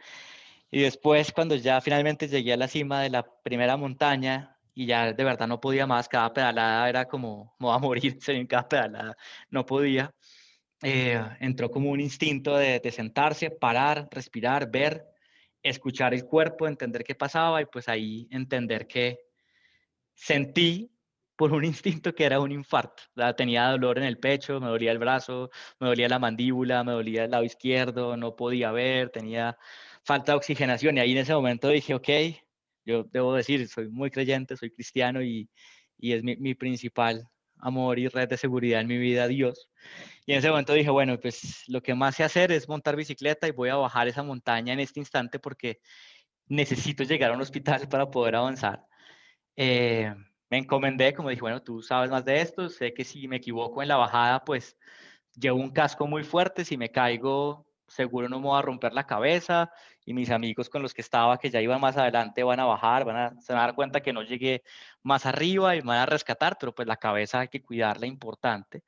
Y después, cuando ya finalmente llegué a la cima de la primera montaña y ya de verdad no podía más, cada pedalada era como, me voy a morir, en cada pedalada no podía, entró como un instinto de sentarse, parar, respirar, ver, escuchar el cuerpo, entender qué pasaba y pues ahí entender que sentí por un instinto que era un infarto. O sea, tenía dolor en el pecho, me dolía el brazo, me dolía la mandíbula, me dolía el lado izquierdo, no podía ver, tenía falta de oxigenación. Y ahí en ese momento dije, ok, yo debo decir, soy muy creyente, soy cristiano y es mi principal amor y red de seguridad en mi vida, Dios. Y en ese momento dije, bueno, pues lo que más sé hacer es montar bicicleta y voy a bajar esa montaña en este instante porque necesito llegar a un hospital para poder avanzar. Me encomendé, como dije, bueno, tú sabes más de esto, sé que si me equivoco en la bajada, pues llevo un casco muy fuerte, si me caigo, seguro no me voy a romper la cabeza y mis amigos con los que estaba, que ya iban más adelante, van a bajar, se van a dar cuenta que no llegué más arriba y me van a rescatar, pero pues la cabeza hay que cuidarla, importante.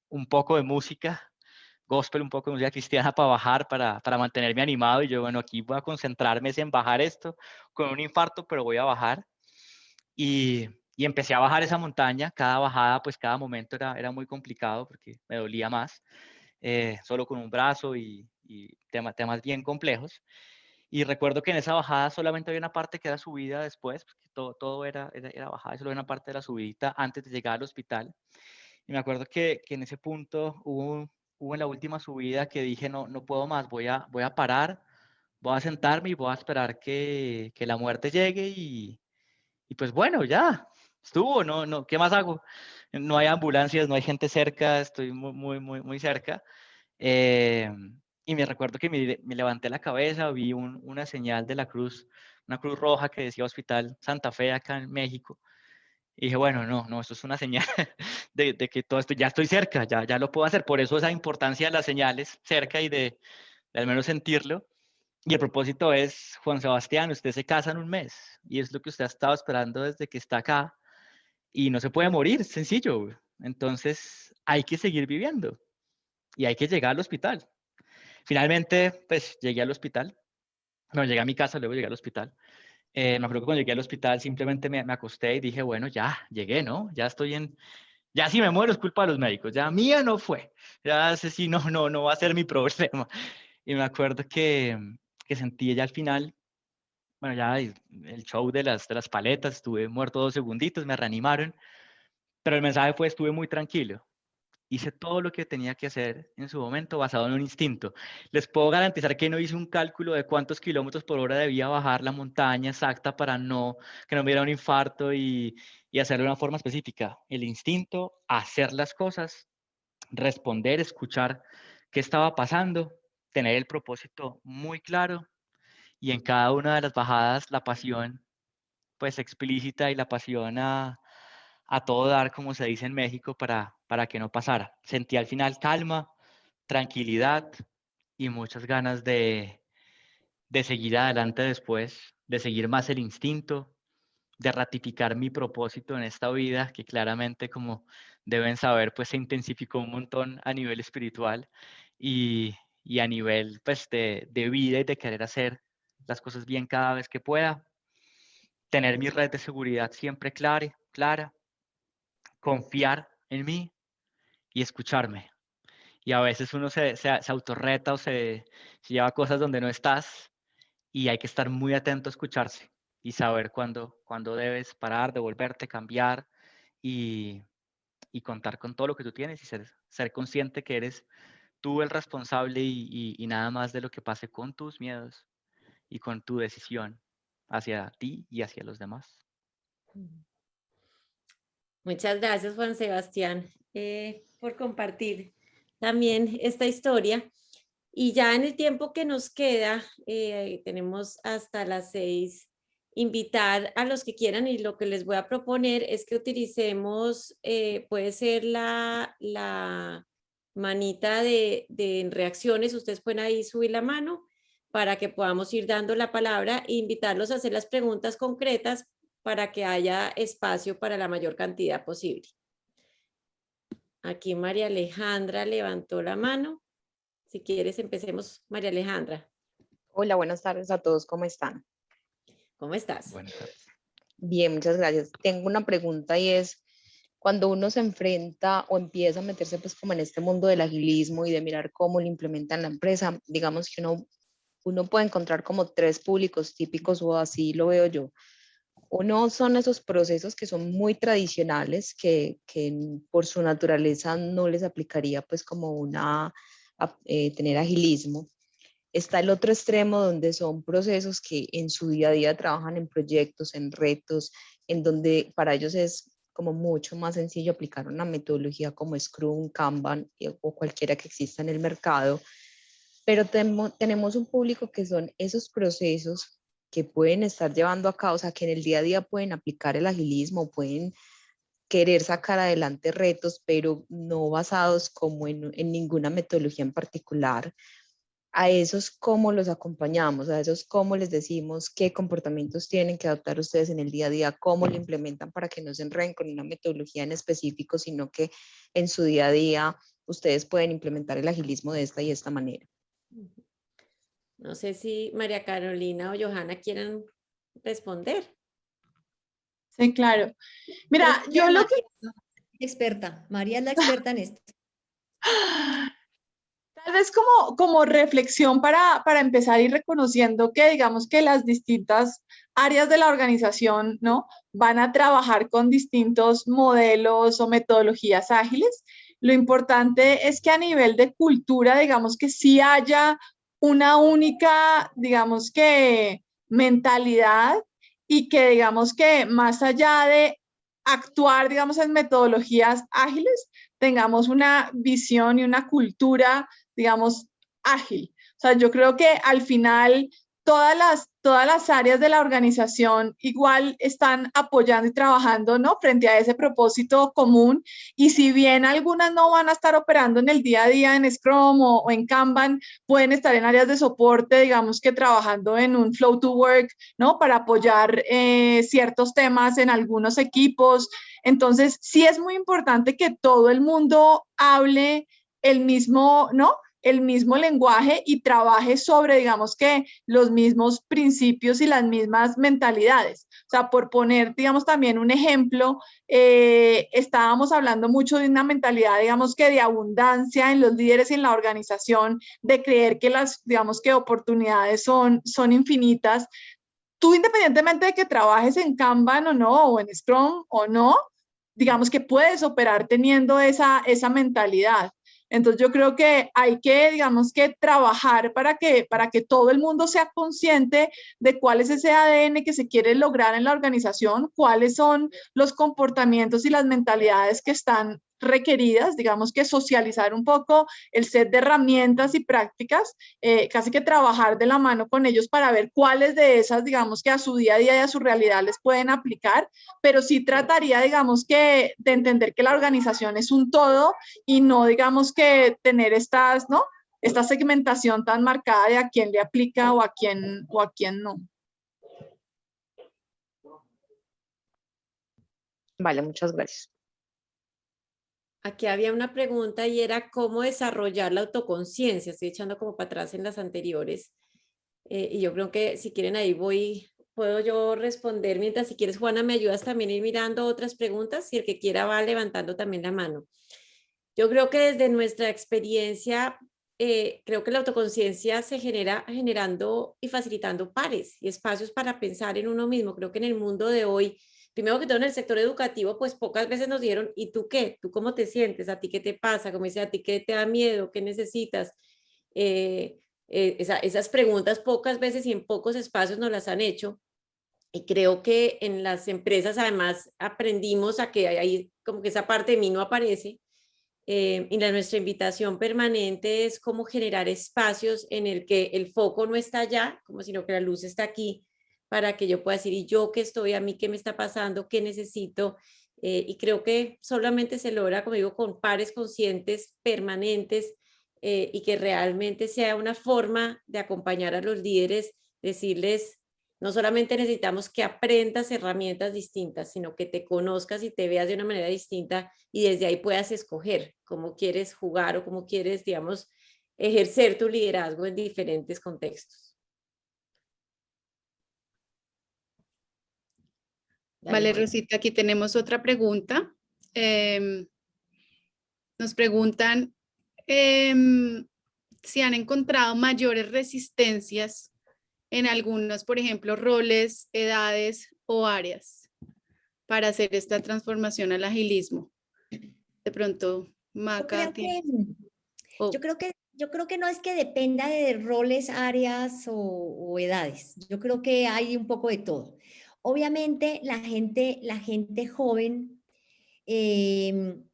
Un poco de música, gospel, un poco de música cristiana para bajar, para mantenerme animado y yo, bueno, aquí voy a concentrarme en bajar esto con un infarto, pero voy a bajar. Y empecé a bajar esa montaña, cada bajada, pues cada momento era muy complicado porque me dolía más, solo con un brazo y temas bien complejos. Y recuerdo que en esa bajada solamente había una parte que era subida después, porque todo era bajada, y solo había una parte de la subidita antes de llegar al hospital. Y me acuerdo que en ese punto hubo en la última subida que dije, no puedo más, voy a parar, voy a sentarme y voy a esperar que la muerte llegue y pues bueno, ya, estuvo, ¿qué más hago? No hay ambulancias, no hay gente cerca, estoy muy cerca. Y me recuerdo que me levanté la cabeza, vi una señal de la cruz, una cruz roja que decía Hospital Santa Fe acá en México. Y dije, bueno, no, esto es una señal de que todo esto, ya estoy cerca, ya lo puedo hacer. Por eso esa importancia de las señales cerca y de al menos sentirlo. Y el propósito es, Juan Sebastián, usted se casa en un mes y es lo que usted ha estado esperando desde que está acá y no se puede morir, sencillo. Entonces hay que seguir viviendo y hay que llegar al hospital. Finalmente, pues llegué al hospital. No, llegué a mi casa, luego llegué al hospital. Me acuerdo que cuando llegué al hospital simplemente me acosté y dije, bueno, ya llegué, ¿no? Ya estoy ya si me muero es culpa de los médicos, ya mía no fue. Ya sé si no va a ser mi problema. Y me acuerdo que sentí ya al final bueno, ya el show de las paletas, estuve muerto 2 segunditos, me reanimaron, pero el mensaje fue, estuve muy tranquilo. Hice todo lo que tenía que hacer en su momento basado en un instinto. Les puedo garantizar que no hice un cálculo de cuántos kilómetros por hora debía bajar la montaña exacta para que no me diera un infarto y hacerlo de una forma específica. El instinto, hacer las cosas, responder, escuchar qué estaba pasando, tener el propósito muy claro y en cada una de las bajadas la pasión pues explícita y la pasión a todo dar, como se dice en México, para que no pasara. Sentí al final calma, tranquilidad y muchas ganas de seguir adelante después, de seguir más el instinto, de ratificar mi propósito en esta vida, que claramente, como deben saber, pues se intensificó un montón a nivel espiritual y a nivel pues, de vida y de querer hacer las cosas bien cada vez que pueda. Tener mi red de seguridad siempre clara, confiar en mí y escucharme. Y a veces uno se autorreta o se lleva cosas donde no estás y hay que estar muy atento a escucharse y saber cuándo debes parar, devolverte, cambiar y contar con todo lo que tú tienes y ser consciente que eres tú el responsable y nada más de lo que pase con tus miedos y con tu decisión hacia ti y hacia los demás. Muchas gracias, Juan Sebastián, por compartir también esta historia. Y ya en el tiempo que nos queda, tenemos hasta las 6, invitar a los que quieran, y lo que les voy a proponer es que utilicemos, puede ser la manita de reacciones, ustedes pueden ahí subir la mano para que podamos ir dando la palabra e invitarlos a hacer las preguntas concretas para que haya espacio para la mayor cantidad posible. Aquí María Alejandra levantó la mano. Si quieres, empecemos, María Alejandra. Hola, buenas tardes a todos, ¿cómo están? ¿Cómo estás? Buenas tardes. Bien, muchas gracias. Tengo una pregunta y es, cuando uno se enfrenta o empieza a meterse pues como en este mundo del agilismo y de mirar cómo lo implementa en la empresa, digamos que uno puede encontrar como 3 públicos típicos o así lo veo yo. Uno son esos procesos que son muy tradicionales, que por su naturaleza no les aplicaría pues como tener agilismo. Está el otro extremo donde son procesos que en su día a día trabajan en proyectos, en retos, en donde para ellos es como mucho más sencillo aplicar una metodología como Scrum, Kanban o cualquiera que exista en el mercado. Pero tenemos un público que son esos procesos que pueden estar llevando a cabo, o sea, que en el día a día pueden aplicar el agilismo, pueden querer sacar adelante retos, pero no basados como en ninguna metodología en particular. A esos cómo los acompañamos, a esos cómo les decimos qué comportamientos tienen que adoptar ustedes en el día a día, cómo lo implementan para que no se enreden con una metodología en específico, sino que en su día a día ustedes pueden implementar el agilismo de esta y esta manera. No sé si María Carolina o Johanna quieren responder. Sí, claro. Mira, yo lo que... Experta, María es la experta en esto. Tal vez como reflexión para empezar y reconociendo que digamos que las distintas áreas de la organización, ¿no?, van a trabajar con distintos modelos o metodologías ágiles. Lo importante es que a nivel de cultura, digamos que sí haya una única, digamos que mentalidad y que digamos que más allá de actuar, digamos, en metodologías ágiles, tengamos una visión y una cultura, digamos, ágil. O sea, yo creo que al final todas las áreas de la organización igual están apoyando y trabajando, ¿no?, frente a ese propósito común. Y si bien algunas no van a estar operando en el día a día en Scrum o en Kanban, pueden estar en áreas de soporte, digamos que trabajando en un flow to work, ¿no?, para apoyar ciertos temas en algunos equipos. Entonces, sí es muy importante que todo el mundo hable el mismo, ¿no?, el mismo lenguaje y trabaje sobre, digamos que, los mismos principios y las mismas mentalidades. O sea, por poner, digamos, también un ejemplo, estábamos hablando mucho de una mentalidad, digamos que de abundancia en los líderes y en la organización, de creer que las, digamos que, oportunidades son infinitas. tú independientemente de que trabajes en Kanban o no, o en Scrum o no, digamos que puedes operar teniendo esa mentalidad. Entonces yo creo que hay que, digamos que trabajar para que todo el mundo sea consciente de cuál es ese ADN que se quiere lograr en la organización, cuáles son los comportamientos y las mentalidades que están requeridas, digamos que socializar un poco el set de herramientas y prácticas, casi que trabajar de la mano con ellos para ver cuáles de esas, digamos que a su día a día y a su realidad les pueden aplicar, pero sí trataría, digamos que, de entender que la organización es un todo y no, digamos que tener estas, ¿no? Esta segmentación tan marcada de a quién le aplica o a quién no. Vale, muchas gracias. Aquí había una pregunta y era cómo desarrollar la autoconciencia. Estoy echando como para atrás en las anteriores. Y yo creo que si quieren ahí puedo yo responder. Mientras si quieres, Juana, me ayudas también a ir mirando otras preguntas y el que quiera va levantando también la mano. Yo creo que desde nuestra experiencia, creo que la autoconciencia se genera generando y facilitando pares y espacios para pensar en uno mismo. Creo que en el mundo de hoy, primero que todo en el sector educativo, pues pocas veces nos dieron, ¿y tú qué? ¿Tú cómo te sientes? ¿A ti qué te pasa? Como dice, ¿a ti qué te da miedo? ¿Qué necesitas? Esas preguntas pocas veces y en pocos espacios nos las han hecho. Y creo que en las empresas además aprendimos a que ahí como que esa parte de mí no aparece. Y nuestra invitación permanente es cómo generar espacios en el que el foco no está allá, como sino que la luz está aquí, para que yo pueda decir, ¿y yo qué estoy? ¿A mí qué me está pasando? ¿Qué necesito? Y creo que solamente se logra, como digo, con pares conscientes permanentes y que realmente sea una forma de acompañar a los líderes, decirles, no solamente necesitamos que aprendas herramientas distintas, sino que te conozcas y te veas de una manera distinta y desde ahí puedas escoger cómo quieres jugar o cómo quieres, digamos, ejercer tu liderazgo en diferentes contextos. Vale, Rosita, aquí tenemos otra pregunta. Nos preguntan si han encontrado mayores resistencias en algunos, por ejemplo, roles, edades o áreas para hacer esta transformación al agilismo. De pronto, Maca. Yo creo que no es que dependa de roles, áreas o edades. Yo creo que hay un poco de todo. Obviamente, la gente joven que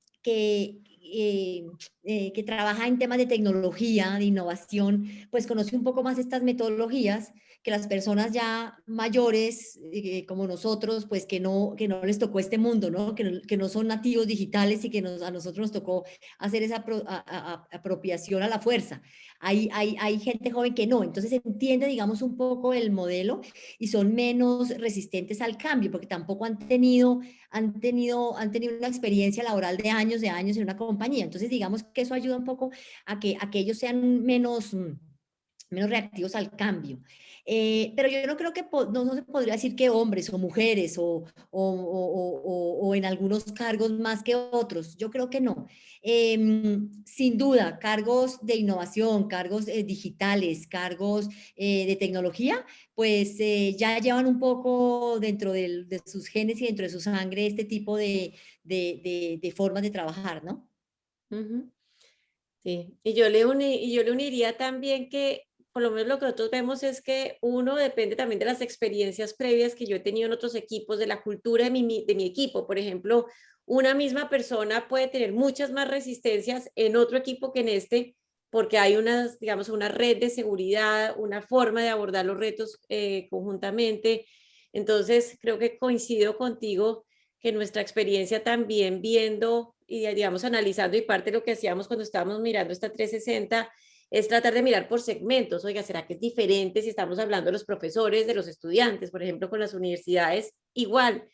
trabaja en temas de tecnología, de innovación, pues conoce un poco más estas metodologías que las personas ya mayores como nosotros, pues que no les tocó este mundo, ¿no? Que no son nativos digitales y que a nosotros nos tocó hacer esa apropiación a la fuerza. Hay gente joven que no, entonces entiende, digamos, un poco el modelo y son menos resistentes al cambio, porque tampoco han tenido una experiencia laboral de años en una compañía. Entonces, digamos que eso ayuda un poco a que ellos sean menos reactivos al cambio. Pero yo no creo que no se podría decir que hombres o mujeres o en algunos cargos más que otros. Yo creo que no. Sin duda, cargos de innovación, cargos digitales, cargos de tecnología, pues ya llevan un poco dentro de sus genes y dentro de su sangre este tipo de formas de trabajar, ¿no? Sí, y yo le uniría también que por lo menos lo que nosotros vemos es que uno depende también de las experiencias previas que yo he tenido en otros equipos, de la cultura de mi equipo. Por ejemplo, una misma persona puede tener muchas más resistencias en otro equipo que en este, porque hay digamos, una red de seguridad, una forma de abordar los retos conjuntamente. Entonces, creo que coincido contigo que nuestra experiencia también viendo y, digamos, analizando, y parte de lo que hacíamos cuando estábamos mirando esta 360 es tratar de mirar por segmentos. Oiga, ¿será que es diferente si estamos hablando de los profesores, de los estudiantes? Por ejemplo, con las universidades, igual.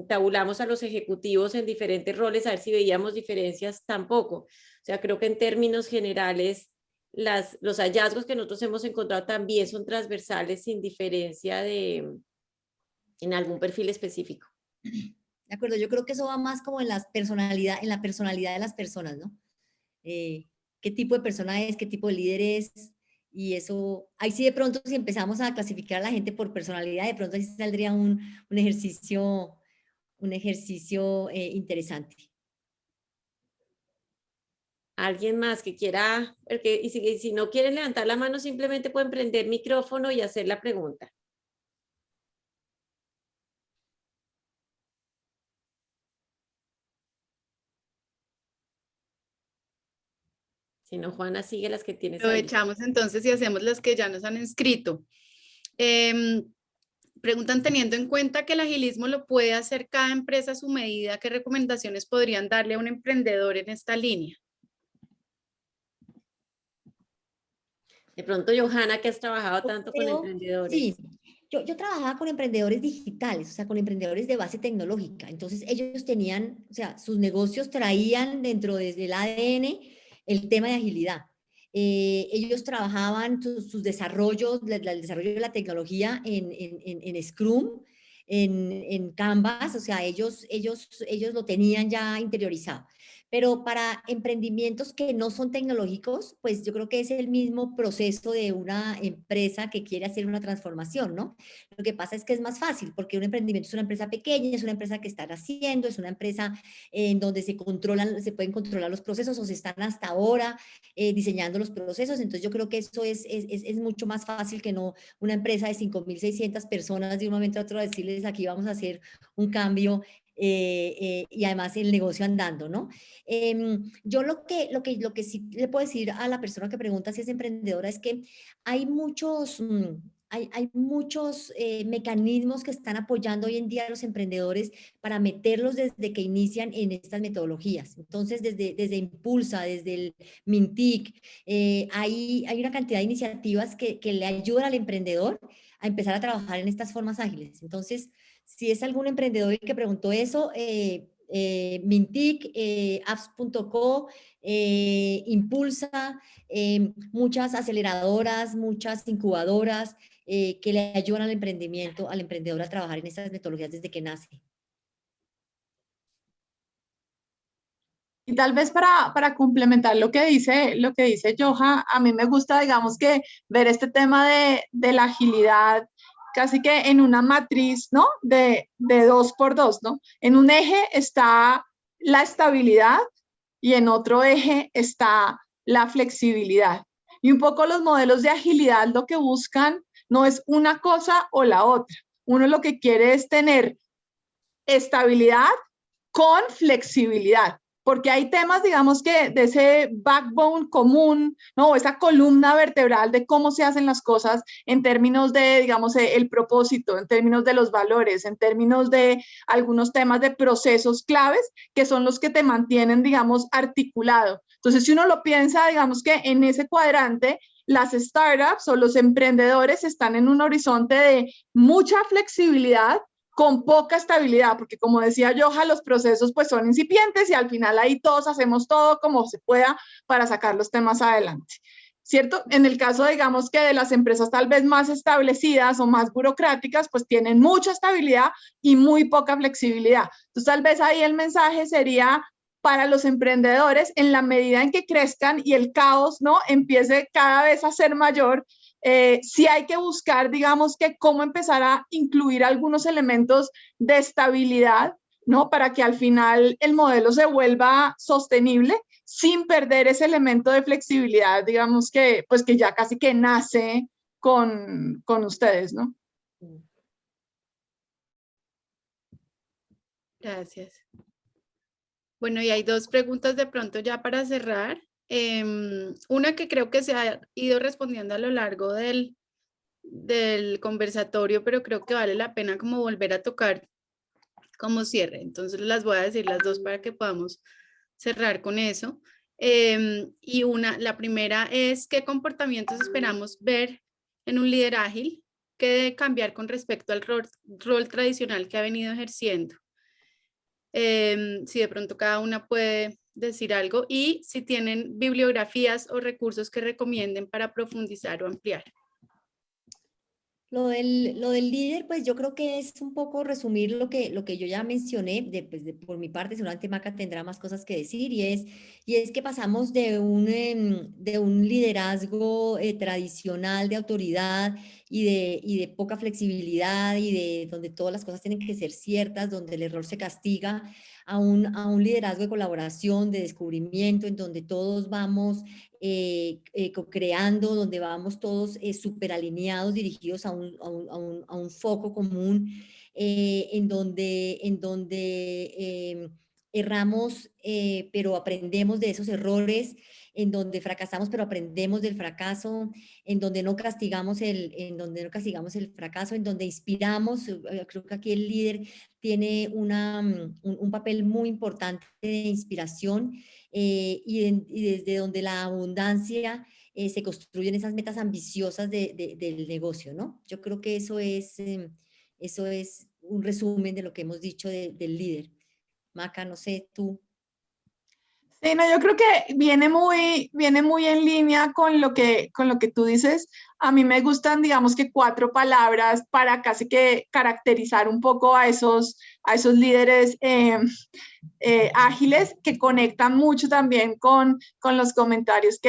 Tabulamos a los ejecutivos en diferentes roles a ver si veíamos diferencias, tampoco. O sea, creo que en términos generales los hallazgos que nosotros hemos encontrado también son transversales sin diferencia en algún perfil específico. De acuerdo, yo creo que eso va más como en la personalidad de las personas, ¿no? ¿Qué tipo de persona es? ¿Qué tipo de líder es? Y eso, ahí sí de pronto si empezamos a clasificar a la gente por personalidad, de pronto ahí saldría un ejercicio interesante. ¿Alguien más que quiera? Y si no quieren levantar la mano, simplemente pueden prender micrófono y hacer la pregunta. Si no, Juana, sigue las que tienes ahí. Aprovechamos entonces y hacemos las que ya nos han inscrito. Preguntan, teniendo en cuenta que el agilismo lo puede hacer cada empresa a su medida, ¿qué recomendaciones podrían darle a un emprendedor en esta línea? De pronto, Johanna, que has trabajado tanto con emprendedores. Sí, yo trabajaba con emprendedores digitales, o sea, con emprendedores de base tecnológica. Entonces, ellos tenían, o sea, sus negocios traían dentro desde el ADN el tema de agilidad. Ellos trabajaban sus desarrollos, el desarrollo de la tecnología en Scrum, en Canvas, o sea, ellos lo tenían ya interiorizado. Pero para emprendimientos que no son tecnológicos, pues yo creo que es el mismo proceso de una empresa que quiere hacer una transformación, ¿no? Lo que pasa es que es más fácil, porque un emprendimiento es una empresa pequeña, es una empresa que están haciendo, es una empresa en donde se pueden controlar los procesos o se están hasta ahora diseñando los procesos. Entonces yo creo que eso es mucho más fácil que no una empresa de 5.600 personas de un momento a otro decirles aquí vamos a hacer un cambio y además el negocio andando, ¿no? Yo lo que sí le puedo decir a la persona que pregunta si es emprendedora es que hay muchos... Hay muchos mecanismos que están apoyando hoy en día a los emprendedores para meterlos desde que inician en estas metodologías. Entonces, desde Impulsa, desde el Mintic, hay una cantidad de iniciativas que le ayudan al emprendedor a empezar a trabajar en estas formas ágiles. Entonces, si es algún emprendedor que preguntó eso, Mintic, apps.co, Impulsa, muchas aceleradoras, muchas incubadoras que le ayudan al emprendimiento, al emprendedor a trabajar en estas metodologías desde que nace. Y tal vez para complementar lo que dice Joha, a mí me gusta, digamos, que ver este tema de la agilidad casi que en una matriz, ¿no? De 2x2, ¿no? En un eje está la estabilidad y en otro eje está la flexibilidad. Y un poco los modelos de agilidad lo que buscan no es una cosa o la otra. Uno lo que quiere es tener estabilidad con flexibilidad, porque hay temas, digamos, que de ese backbone común, ¿no? Esa columna vertebral de cómo se hacen las cosas en términos de, digamos, el propósito, en términos de los valores, en términos de algunos temas de procesos claves que son los que te mantienen, digamos, articulado. Entonces, si uno lo piensa, digamos que en ese cuadrante, las startups o los emprendedores están en un horizonte de mucha flexibilidad, con poca estabilidad, porque como decía Joha, los procesos pues son incipientes y al final ahí todos hacemos todo como se pueda para sacar los temas adelante, ¿cierto? En el caso, digamos, que de las empresas tal vez más establecidas o más burocráticas, pues tienen mucha estabilidad y muy poca flexibilidad. Entonces, tal vez ahí el mensaje sería para los emprendedores, en la medida en que crezcan y el caos, ¿no?, empiece cada vez a ser mayor, sí hay que buscar, digamos, que cómo empezar a incluir algunos elementos de estabilidad, ¿no?, para que al final el modelo se vuelva sostenible sin perder ese elemento de flexibilidad, digamos, que pues que ya casi que nace con ustedes, ¿no? Gracias. Bueno, y hay dos preguntas de pronto ya para cerrar. Una que creo que se ha ido respondiendo a lo largo del conversatorio, pero creo que vale la pena como volver a tocar como cierre. Entonces las voy a decir las dos para que podamos cerrar con eso. Y la primera es ¿qué comportamientos esperamos ver en un líder ágil que debe cambiar con respecto al rol tradicional que ha venido ejerciendo? Si de pronto cada una puede decir algo y si tienen bibliografías o recursos que recomienden para profundizar o ampliar. Lo del líder, pues yo creo que es un poco resumir lo que yo ya mencioné, por mi parte, seguramente Maca tendrá más cosas que decir, y es que pasamos de un liderazgo tradicional de autoridad y de poca flexibilidad y de donde todas las cosas tienen que ser ciertas, donde el error se castiga, a un liderazgo de colaboración, de descubrimiento, en donde todos vamos co-creando, donde vamos todos súper alineados, dirigidos a un foco común, en donde erramos, pero aprendemos de esos errores, en donde fracasamos, pero aprendemos del fracaso, en donde no castigamos el fracaso, en donde inspiramos. Creo que aquí el líder tiene un papel muy importante de inspiración, y desde donde la abundancia se construyen esas metas ambiciosas del negocio, ¿no? Yo creo que eso es un resumen de lo que hemos dicho del líder. Maca, no sé, tú. Sí, no, yo creo que viene muy en línea con lo que tú dices. A mí me gustan, digamos que 4 palabras para casi que caracterizar un poco a esos líderes ágiles que conectan mucho también con los comentarios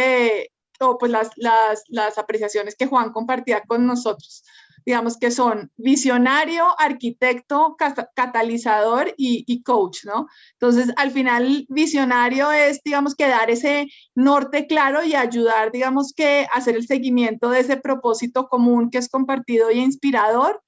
o pues las apreciaciones que Juan compartía con nosotros. Digamos que son visionario, arquitecto, catalizador y coach, ¿no? Entonces, al final, visionario es, digamos, que dar ese norte claro y ayudar, digamos, que hacer el seguimiento de ese propósito común que es compartido y inspirador.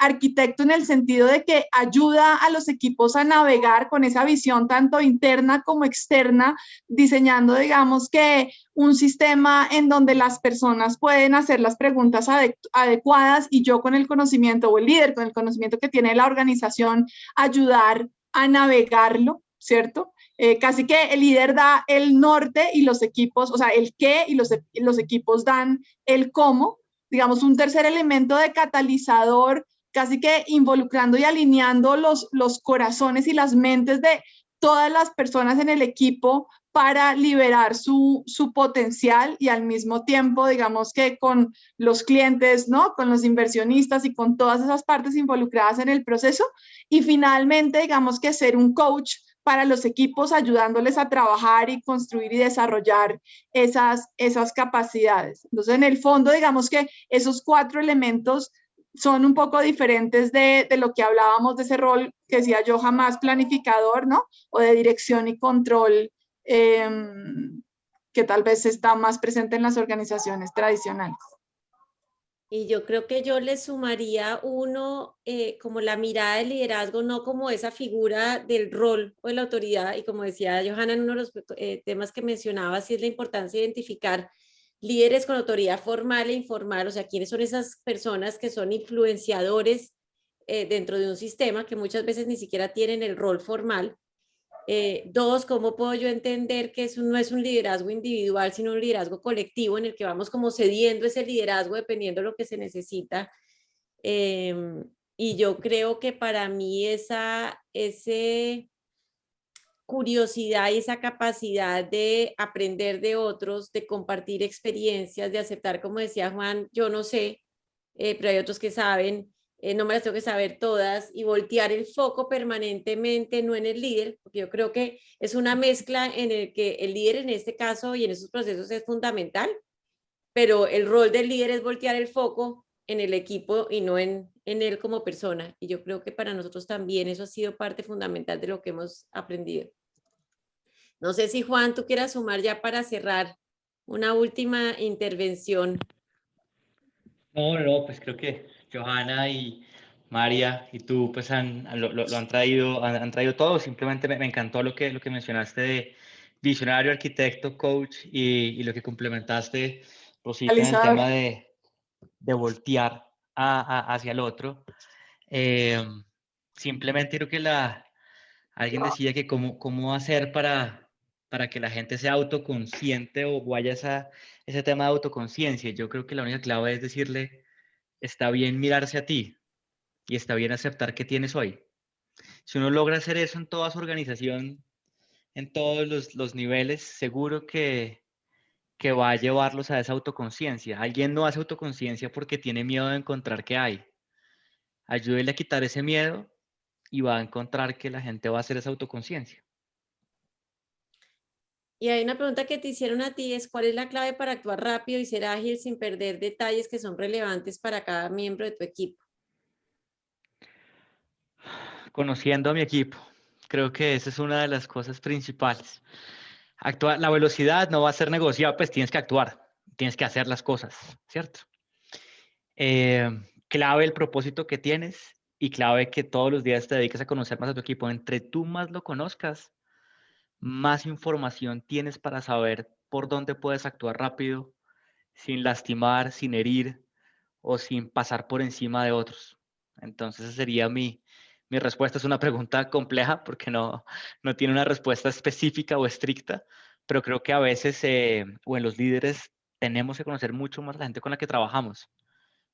Arquitecto en el sentido de que ayuda a los equipos a navegar con esa visión tanto interna como externa, diseñando, digamos, que un sistema en donde las personas pueden hacer las preguntas adecuadas y yo con el conocimiento, o el líder con el conocimiento que tiene la organización, ayudar a navegarlo, ¿cierto? Casi que el líder da el norte y los equipos, o sea, el qué y los equipos dan el cómo. Digamos, un tercer elemento de catalizador, casi que involucrando y alineando los corazones y las mentes de todas las personas en el equipo para liberar su potencial y al mismo tiempo, digamos que con los clientes, ¿no? Con los inversionistas y con todas esas partes involucradas en el proceso. Y finalmente, digamos que ser un coach para los equipos, ayudándoles a trabajar y construir y desarrollar esas capacidades. Entonces, en el fondo, digamos que esos 4 elementos son un poco diferentes de lo que hablábamos de ese rol que decía yo, jamás planificador, ¿no? O de dirección y control, que tal vez está más presente en las organizaciones tradicionales. Y yo creo que yo le sumaría uno, como la mirada del liderazgo, no como esa figura del rol o de la autoridad. Y como decía Johanna en uno de los temas que mencionaba, sí es la importancia de identificar líderes con autoridad formal e informal, o sea, quiénes son esas personas que son influenciadores dentro de un sistema que muchas veces ni siquiera tienen el rol formal. 2, ¿cómo puedo yo entender que eso no es un liderazgo individual, sino un liderazgo colectivo en el que vamos como cediendo ese liderazgo dependiendo de lo que se necesita? Y yo creo que para mí ese curiosidad y esa capacidad de aprender de otros, de compartir experiencias, de aceptar, como decía Juan, yo no sé, pero hay otros que saben, no me las tengo que saber todas, y voltear el foco permanentemente, no en el líder, porque yo creo que es una mezcla en el que el líder en este caso y en esos procesos es fundamental, pero el rol del líder es voltear el foco en el equipo y no en él como persona. Y yo creo que para nosotros también eso ha sido parte fundamental de lo que hemos aprendido. No sé si Juan, tú quieras sumar ya para cerrar una última intervención. No, pues creo que Johanna y María y tú pues lo han traído todo. Simplemente me encantó lo que mencionaste de visionario, arquitecto, coach y lo que complementaste, Rosita, en el tema de voltear hacia el otro. Simplemente creo que alguien decía que cómo hacer para que la gente sea autoconsciente o vaya ese tema de autoconciencia. Yo creo que la única clave es decirle, está bien mirarse a ti y está bien aceptar que tienes hoy. Si uno logra hacer eso en toda su organización, en todos los niveles, seguro que que va a llevarlos a esa autoconciencia. Alguien no hace autoconciencia porque tiene miedo de encontrar qué hay. Ayúdele a quitar ese miedo y va a encontrar que la gente va a hacer esa autoconciencia. Y hay una pregunta que te hicieron a ti, es ¿cuál es la clave para actuar rápido y ser ágil sin perder detalles que son relevantes para cada miembro de tu equipo? Conociendo a mi equipo, creo que esa es una de las cosas principales. La velocidad no va a ser negociable, pues tienes que actuar, tienes que hacer las cosas, ¿cierto? Clave el propósito que tienes y clave que todos los días te dediques a conocer más a tu equipo. Entre tú más lo conozcas, más información tienes para saber por dónde puedes actuar rápido, sin lastimar, sin herir o sin pasar por encima de otros. Entonces, esa sería mi respuesta. Es una pregunta compleja porque no tiene una respuesta específica o estricta, pero creo que a veces, o en los líderes, tenemos que conocer mucho más a la gente con la que trabajamos.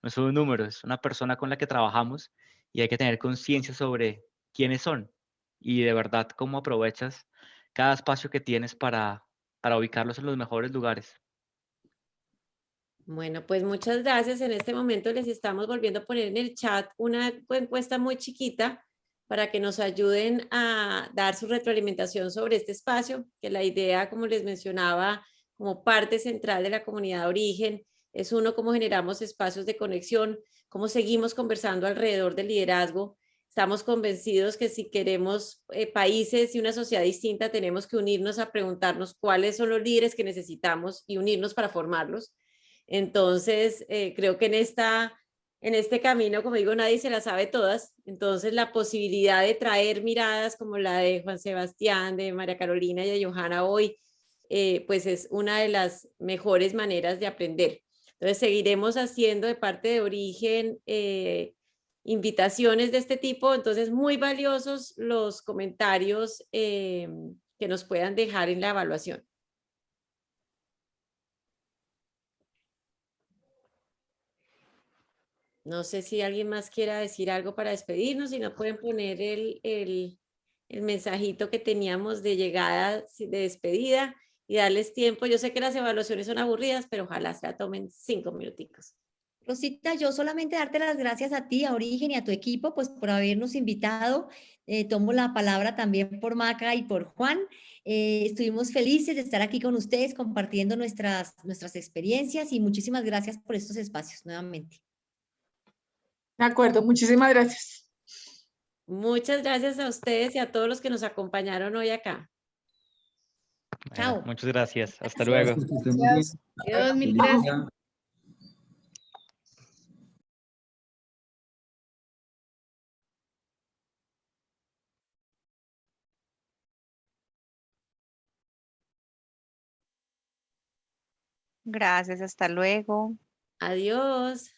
No es un número, es una persona con la que trabajamos y hay que tener conciencia sobre quiénes son y de verdad cómo aprovechas cada espacio que tienes para ubicarlos en los mejores lugares. Bueno, pues muchas gracias. En este momento les estamos volviendo a poner en el chat una encuesta muy chiquita para que nos ayuden a dar su retroalimentación sobre este espacio, que la idea, como les mencionaba, como parte central de la comunidad de origen, es uno, cómo generamos espacios de conexión, cómo seguimos conversando alrededor del liderazgo. Estamos convencidos que si queremos países y una sociedad distinta, tenemos que unirnos a preguntarnos cuáles son los líderes que necesitamos y unirnos para formarlos. Entonces, creo que en este camino, como digo, nadie se las sabe todas. Entonces, la posibilidad de traer miradas como la de Juan Sebastián, de María Carolina y de Johanna hoy, pues es una de las mejores maneras de aprender. Entonces, seguiremos haciendo de parte de Origen invitaciones de este tipo. Entonces, muy valiosos los comentarios que nos puedan dejar en la evaluación. No sé si alguien más quiera decir algo para despedirnos, si no pueden poner el mensajito que teníamos de llegada, de despedida y darles tiempo. Yo sé que las evaluaciones son aburridas, pero ojalá se la tomen 5 minuticos. Rosita, yo solamente darte las gracias a ti, a Origen y a tu equipo, pues por habernos invitado. Tomo la palabra también por Maca y por Juan. Estuvimos felices de estar aquí con ustedes compartiendo nuestras experiencias y muchísimas gracias por estos espacios nuevamente. De acuerdo, muchísimas gracias. Muchas gracias a ustedes y a todos los que nos acompañaron hoy acá. Bueno, Chao. muchas gracias. Hasta luego. Gracias. Adiós, mil gracias. Gracias, hasta luego. Adiós.